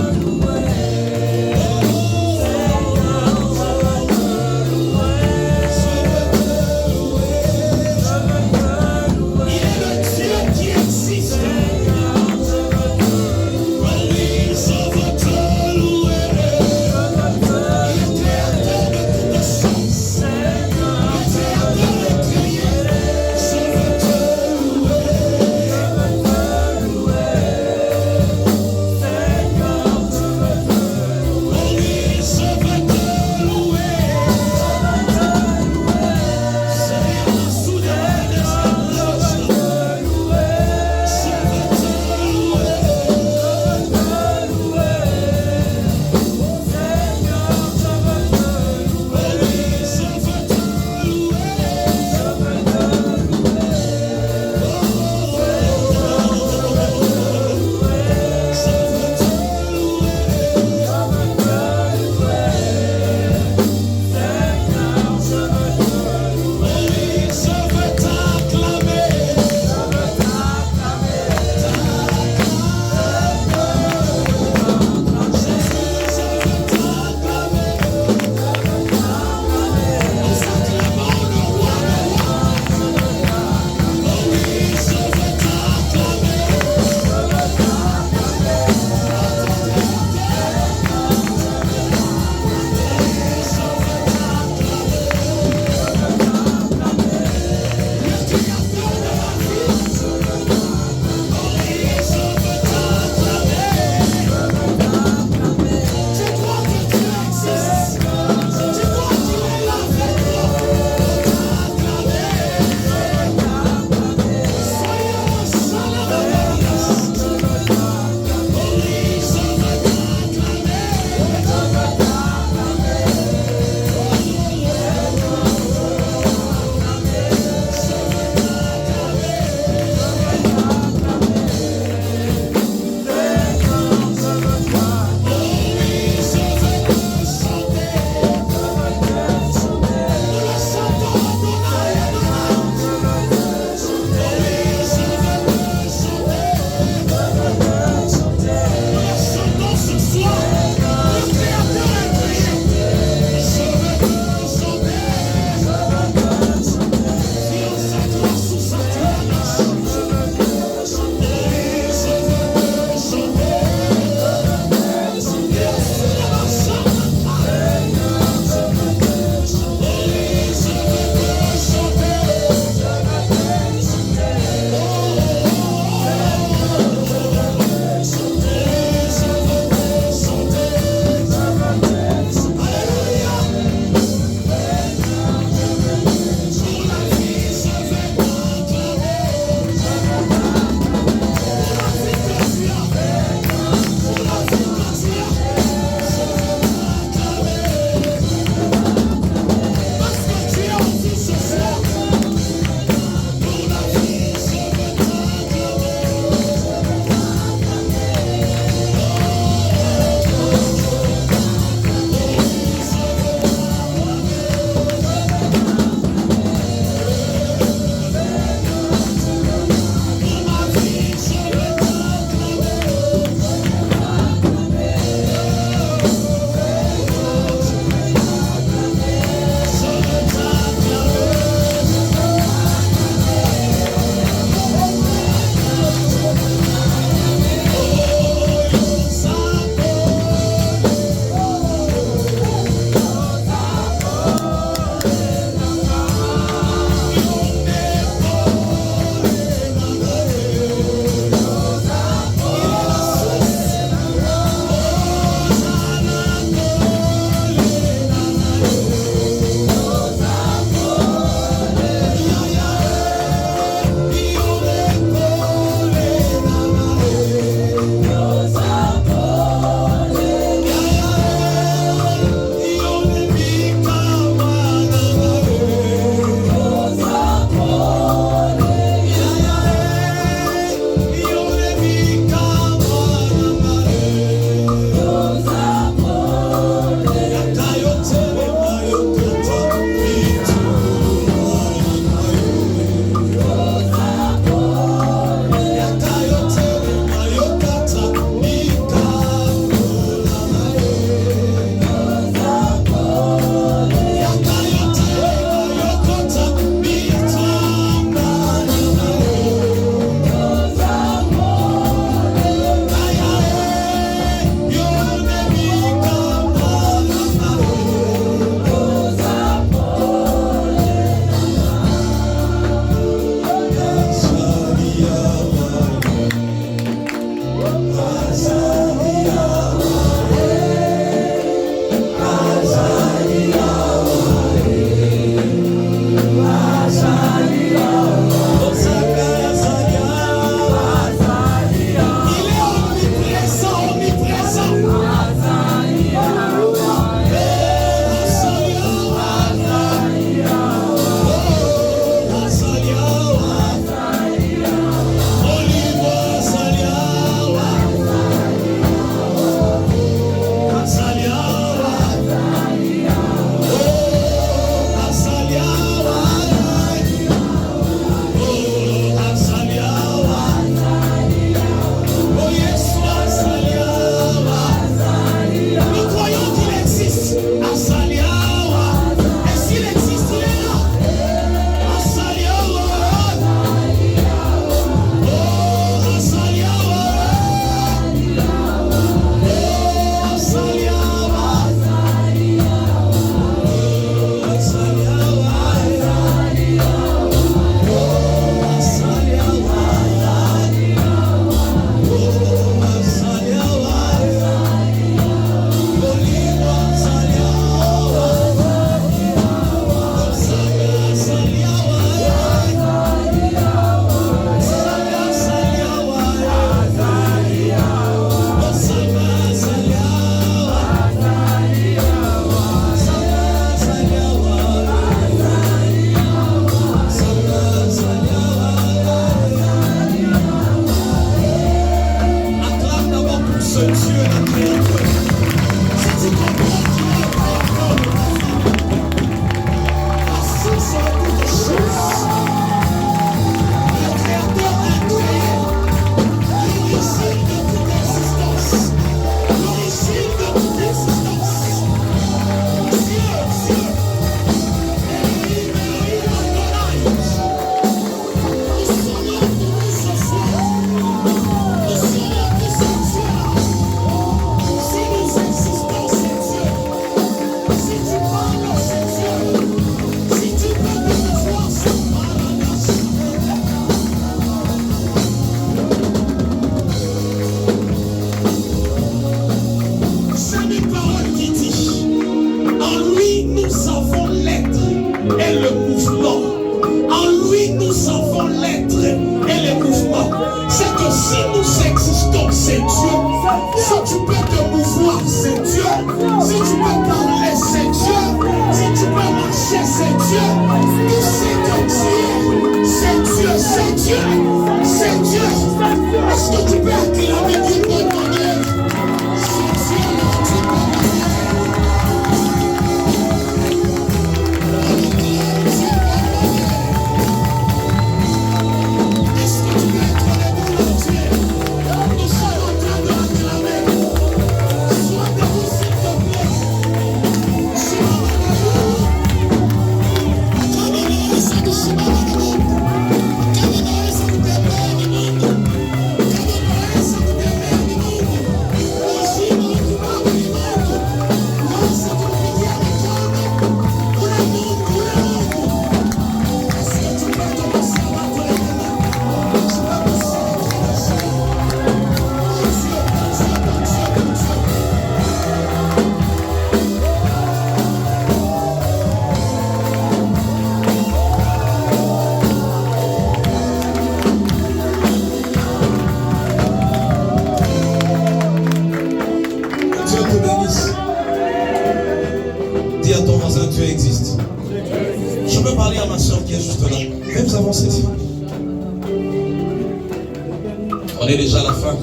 On est déjà à la fin.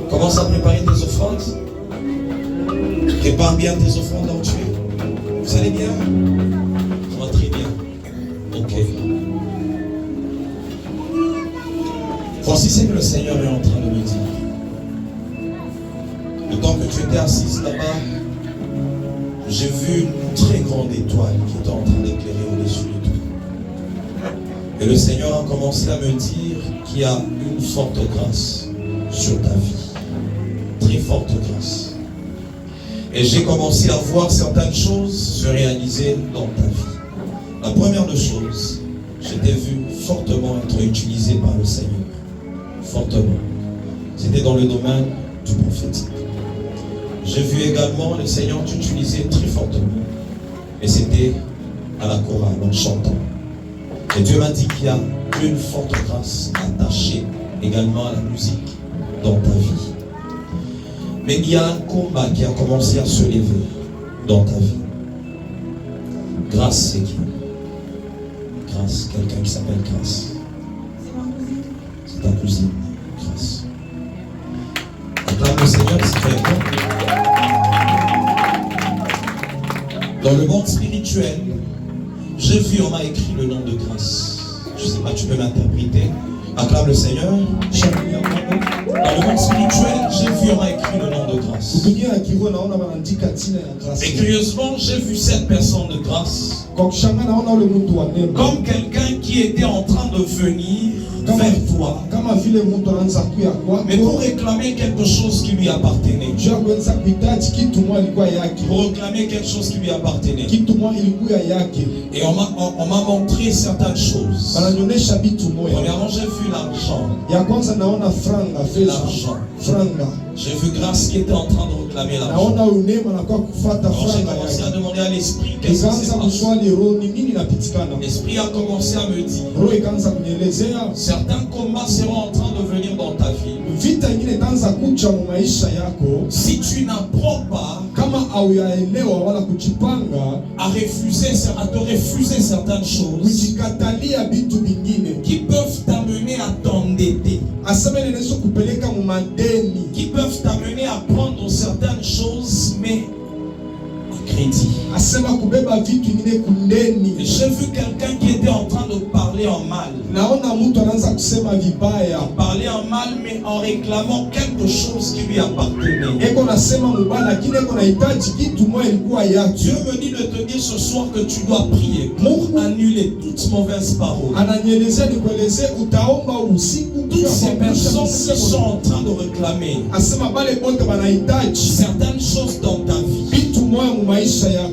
Commence à préparer tes offrandes. Prépare bien tes offrandes en Dieu. Vous allez bien? Ça va très bien. Ok. Voici ce que le Seigneur est en train de me dire. Le temps que tu étais assise là-bas, j'ai vu une très grande étoile qui était en train d'éclairer au-dessus de toi. Et le Seigneur a commencé à me dire qu'il y a une forte grâce sur ta vie. Très forte grâce. Et j'ai commencé à voir certaines choses se réaliser dans ta vie. La première des choses, je t'ai vu fortement être utilisé par le Seigneur. Fortement. C'était dans le domaine du prophétique. J'ai vu également le Seigneur t'utiliser très fortement. Et c'était à la chorale, en chantant. Et Dieu m'a dit qu'il y a une forte grâce attachée également à la musique dans ta vie. Mais il y a un combat qui a commencé à se lever dans ta vie. Grâce, c'est qui? Grâce, quelqu'un qui s'appelle Grâce. C'est ta cousine, Grâce. Acclame le Seigneur, c'est quelqu'un. Dans le monde spirituel, j'ai vu, on m'a écrit le nom de Grâce. Je ne sais pas, tu peux m'interpréter. Acclame le Seigneur. Dans le monde spirituel, j'ai vu, on m'a écrit le nom de Grâce. Et curieusement, j'ai vu cette personne de Grâce comme quelqu'un qui était en train de venir vers toi, mais pour réclamer quelque chose qui lui appartenait. Pour réclamer quelque chose qui lui appartenait. Et on m'a montré certaines choses. Premièrement, j'ai vu l'argent. J'ai vu Grâce qui était en train de réclamer l'argent. Alors j'ai commencé à demander à l'esprit qu'est-ce qui s'est passé. L'esprit a commencé à me dire certains combats seront en train de venir dans ta vie. Si tu n'apprends pas à te refuser certaines choses qui peuvent t'amener à t'endetter, qui peuvent t'amener à prendre certaines certaines choses, mais en crédit. Et j'ai vu quelqu'un qui était en train de parler en mal. Il parlait en mal, mais en réclamant quelque chose qui lui appartenait. Dieu me dit de te dire ce soir que tu dois prier pour annuler toute mauvaise parole. Toutes ces personnes qui sont en train de réclamer certaines choses dans ta vie,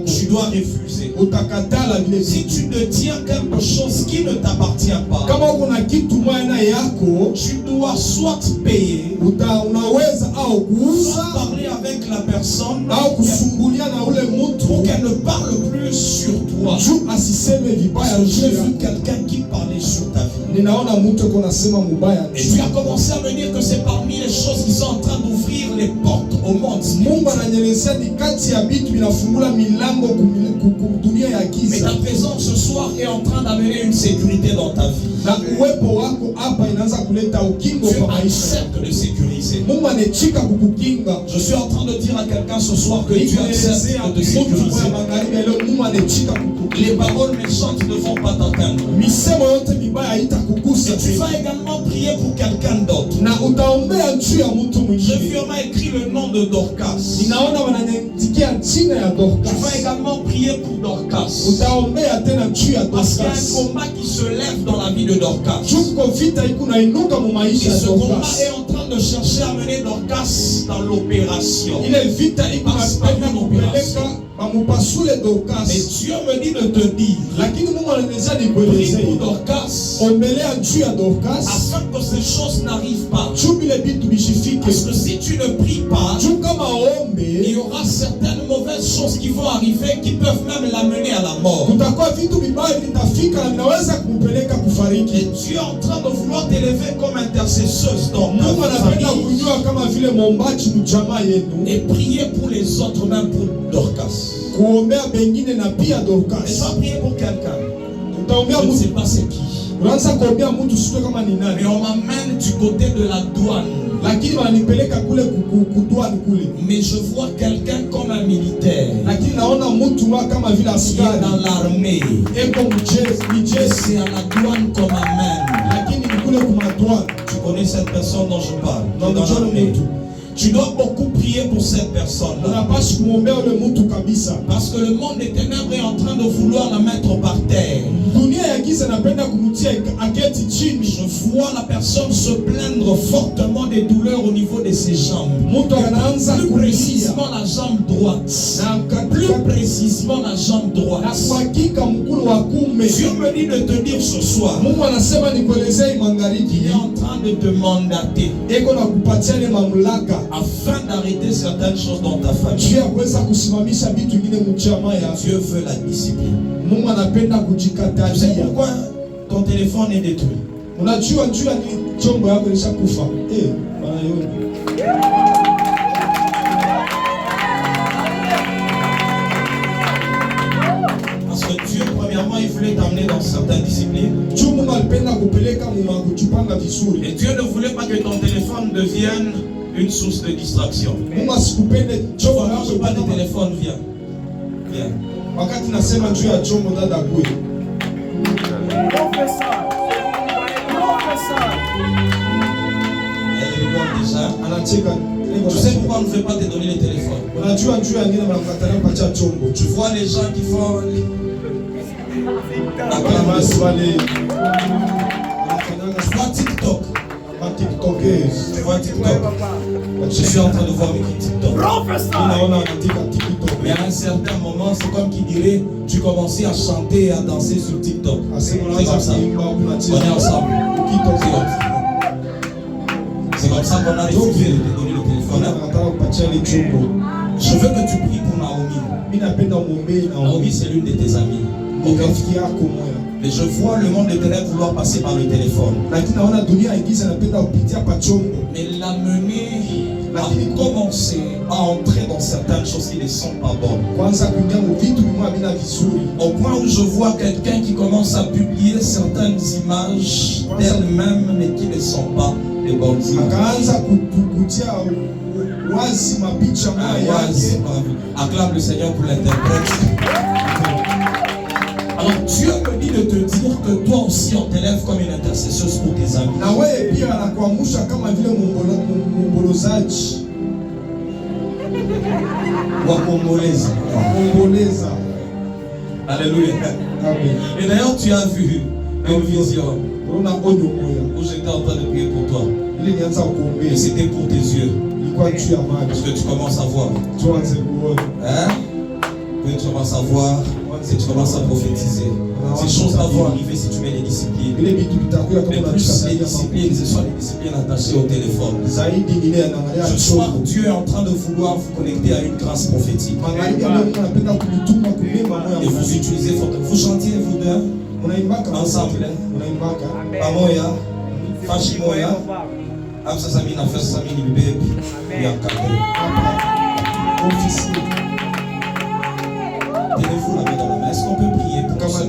tu dois refuser. Si tu détiens quelque chose qui ne t'appartient pas, tu dois soit payer, soit parler avec la personne pour qu'elle ne parle plus sur toi. Parce que j'ai vu quelqu'un qui parlait sur ta vie. Et tu as commencé à me dire que c'est parmi les choses qui sont en train d'ouvrir les portes au monde. Mais ta présence ce soir est en train d'amener une sécurité dans ta vie. Tu acceptes de sécuriser. Je suis en train de dire à quelqu'un ce soir que tu acceptes de sécuriser. Les paroles méchantes ne vont pas t'atteindre. Et tu vas également prier pour quelqu'un d'autre. J'ai vu on a écrit le nom de Dorcas. Tu vas également prier pour Dorcas. Parce qu'il y a un combat qui se lève dans la vie de Dorcas. Et ce combat est en train de chercher à mener Dorcas dans l'opération. Mais Dieu me dit de te dire, prie pour Dorcas, afin que ces choses n'arrivent pas. Parce que si tu ne pries pas, il y aura certaines mauvaises choses qui vont arriver, qui peuvent même l'amener à la mort. Et tu es en train de vouloir t'élever comme intercesseuse dans ta famille. Et prier pour les autres, même pour Dorcas. Et tu vas prier pour quelqu'un. Je ne sais pas c'est qui. Mais on m'amène du côté de la douane. Mais je vois quelqu'un comme un militaire. Il est dans l'armée. C'est à la douane qu'on m'amène. Tu connais cette personne dont je parle? Dans l'armée. Tu dois beaucoup prier pour cette personne. Parce que le monde des ténèbres est en train de vouloir la mettre par terre. Je vois la personne se plaindre fortement des douleurs au niveau de ses jambes. Plus précisément la jambe droite. Plus précisément la jambe droite. Dieu me dit de te dire ce soir, il est en train de te mandater afin d'arrêter certaines choses dans ta famille. Dieu veut la discipline. Tu sais pourquoi ton téléphone est détruit? Parce que Dieu, premièrement, il voulait t'amener dans certaines disciplines. Et Dieu ne voulait pas que ton téléphone devienne une source de distraction. Tu vois, je parle de téléphone, viens. Viens. Elle rigole déjà. Tu sais pourquoi on ne veut pas te donner les téléphones? Tu vois les gens qui font tu vois TikTok. Tu vois TikTok. Je suis en train de voir mes TikTok. Mais à un certain moment, c'est comme qui dirait, tu commençais à chanter et à danser sur TikTok. C'est comme ça. On est ensemble. C'est comme ça qu'on a décidé de te donner le téléphone. Je veux que tu pries pour Naomi. Naomi, c'est l'une de tes amies. Mais je vois le monde des ténèbres vouloir passer par le téléphone. Mais l'amener a commencé à entrer dans certaines choses qui ne sont pas bonnes. Au point où je vois quelqu'un qui commence à publier certaines images d'elle-même mais qui ne sont pas les bonnes images. Acclame le Seigneur pour l'interprète. Alors Dieu me dit de te dire que toi aussi on t'élève comme une intercesseuse pour tes amis. Alléluia. Et d'ailleurs tu as vu une vision où j'étais en train de prier pour toi. Et c'était pour tes yeux. Parce que tu commences à voir. Hein? Que tu commences à voir, si tu commences à prophétiser. Ces choses-là vont arriver si tu mets les disciplines. Mais plus les disciplines, ce sont les disciplines attachées au téléphone. Ce soir, Dieu est en train de vouloir vous connecter à une grâce prophétique. Et vous utilisez, vous chantiez vous deux ensemble. Amoya, Fashimoya, Absasamina, Fessamini, Baby, Yakate. Tenez-vous la main dans la main. Est-ce qu'on peut prier pour ça?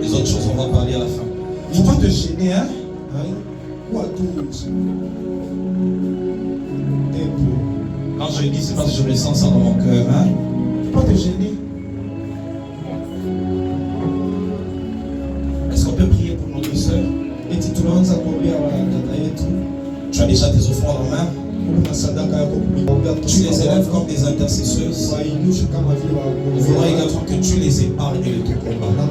Les autres choses, on va parler à la fin. Il faut pas te gêner, hein? Quand je dis, c'est parce que je ressens ça dans mon cœur, hein? Il ne faut pas te gêner. Est-ce qu'on peut prier pour notre soeur? Tu as déjà tes offrandes en main. Tu les élèves comme des intercesseuses. Il faudra également que tu les épargnes de ton combat.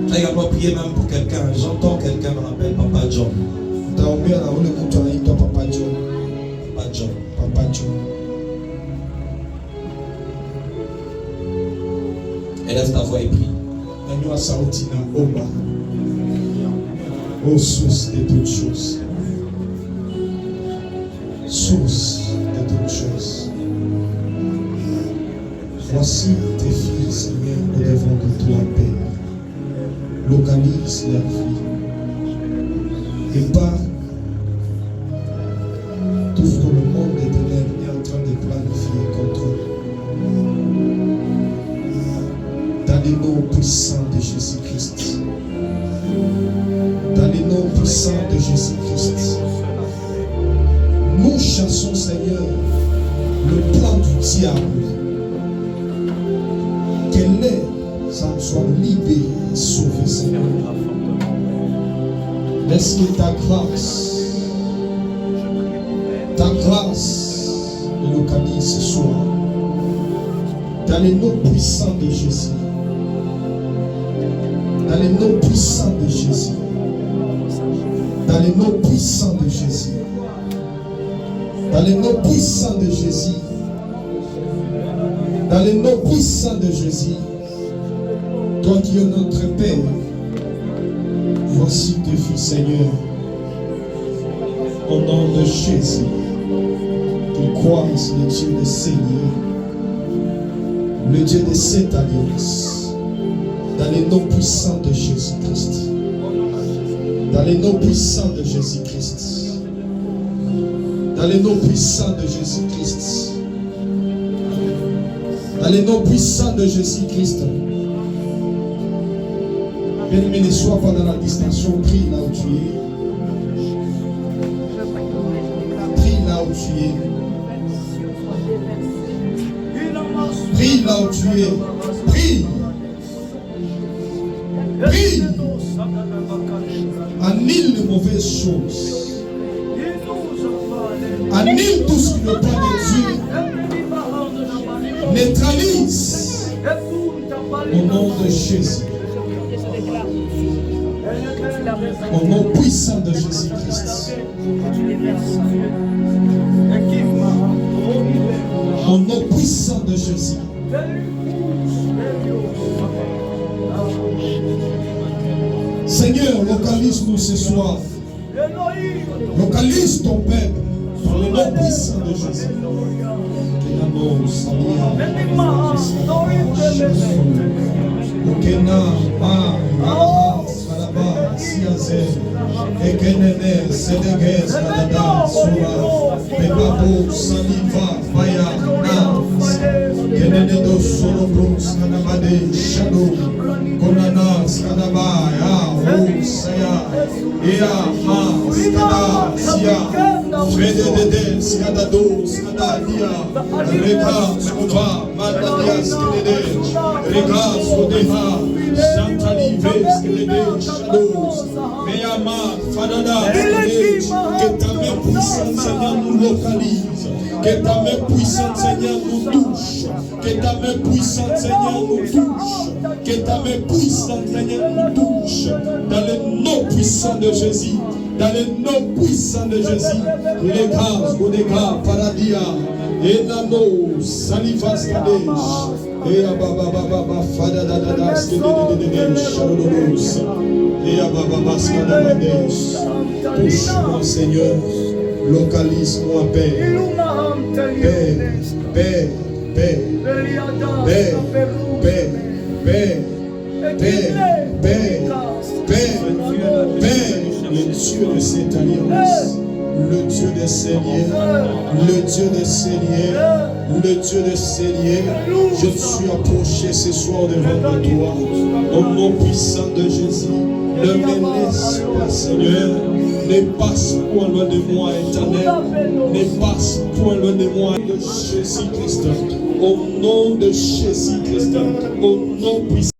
Tu as également prié même pour quelqu'un. J'entends quelqu'un me rappelle Papa John. Papa John. Élève ta voix et prie. Ô source de toutes choses. Source de toutes choses. Voici tes filles, Seigneur, au-devant de toi, Père. Localise leur vie. Et pas tout ce que le monde des ténèbres est en train de planifier contre eux. Dans les noms puissants de Jésus-Christ. Dans les noms puissants de Jésus-Christ. Nous chassons, Seigneur, le plan du diable. Qu'elle est, ça soit libéré et sauvé, Seigneur. Laisse que ta grâce me localise ce soir. Dans les noms puissants de Jésus. Dans les noms puissants de Jésus. Dans les noms puissants de Jésus. Dans les noms puissants de Jésus. Dans les noms puissants de Jésus. Toi qui es notre Père, voici tes filles, Seigneur. Au nom de Jésus, qu'ils croient le Dieu des seigneurs, le Dieu de cette alliance. Dans les noms puissants de Jésus-Christ. Dans les noms puissants de Jésus-Christ. Dans les noms puissants de Jésus-Christ. Dans les noms puissants de Jésus-Christ. Bien-aimé, ne sois pas dans la distinction. Prie là où tu es. Prie là où tu es. Prie là où tu es. Prie. Prie. Annule les mauvaises choses. Annule tout ce qui n'est pas de Dieu. Neutralise au nom de Jésus. Au nom puissant de Jésus-Christ. Au nom puissant de Jésus. Seigneur, localise-nous ce soir. Localise ton peuple dans le nom puissant de Jésus. Sete, Ekenene, Sedeges, Kadada, Sura, Pebabo, Saliva, Faya, Nas, Kenene, Solobros, Kadabade, Shadow, Konanas, Kadabaya, O, Saya, Ea, Mas, Kada, Sia, Fede de Des, Kadados, Kadadia, Reka, Skova, Mandadias, Kedede, Reka, Skodeha, Santali, Ves, Kedede, Shadows, Meyama, Fadada, Kedede, que ta main puissante, Seigneur, nous localise, que ta main puissante, Seigneur, nous touche, que ta main puissante, Seigneur, nous touche, que ta main puissante, Seigneur, nous touche, dans le nom puissant de Jésus. Dans le nom puissant de Jésus, les gaz, Godega, Paradia, et Nano, Salivas Kadesh, et Ababa, Fada Dada, Shadows, et Ababa, Skadabadesh. Touche-moi, Seigneur, localise-moi, Père, Père, Père, Père, Père, Père, Père, Père, Père, Père, le Dieu de cette alliance, le Dieu des Seigneurs, le Dieu des Seigneurs, le Dieu des Seigneurs, je suis approché ce soir devant toi, au nom puissant de Jésus. Ne me laisse pas, Seigneur, ne passe point loin de moi, éternel, ne passe point loin de moi, de Jésus-Christ, au nom de Jésus-Christ, au nom puissant.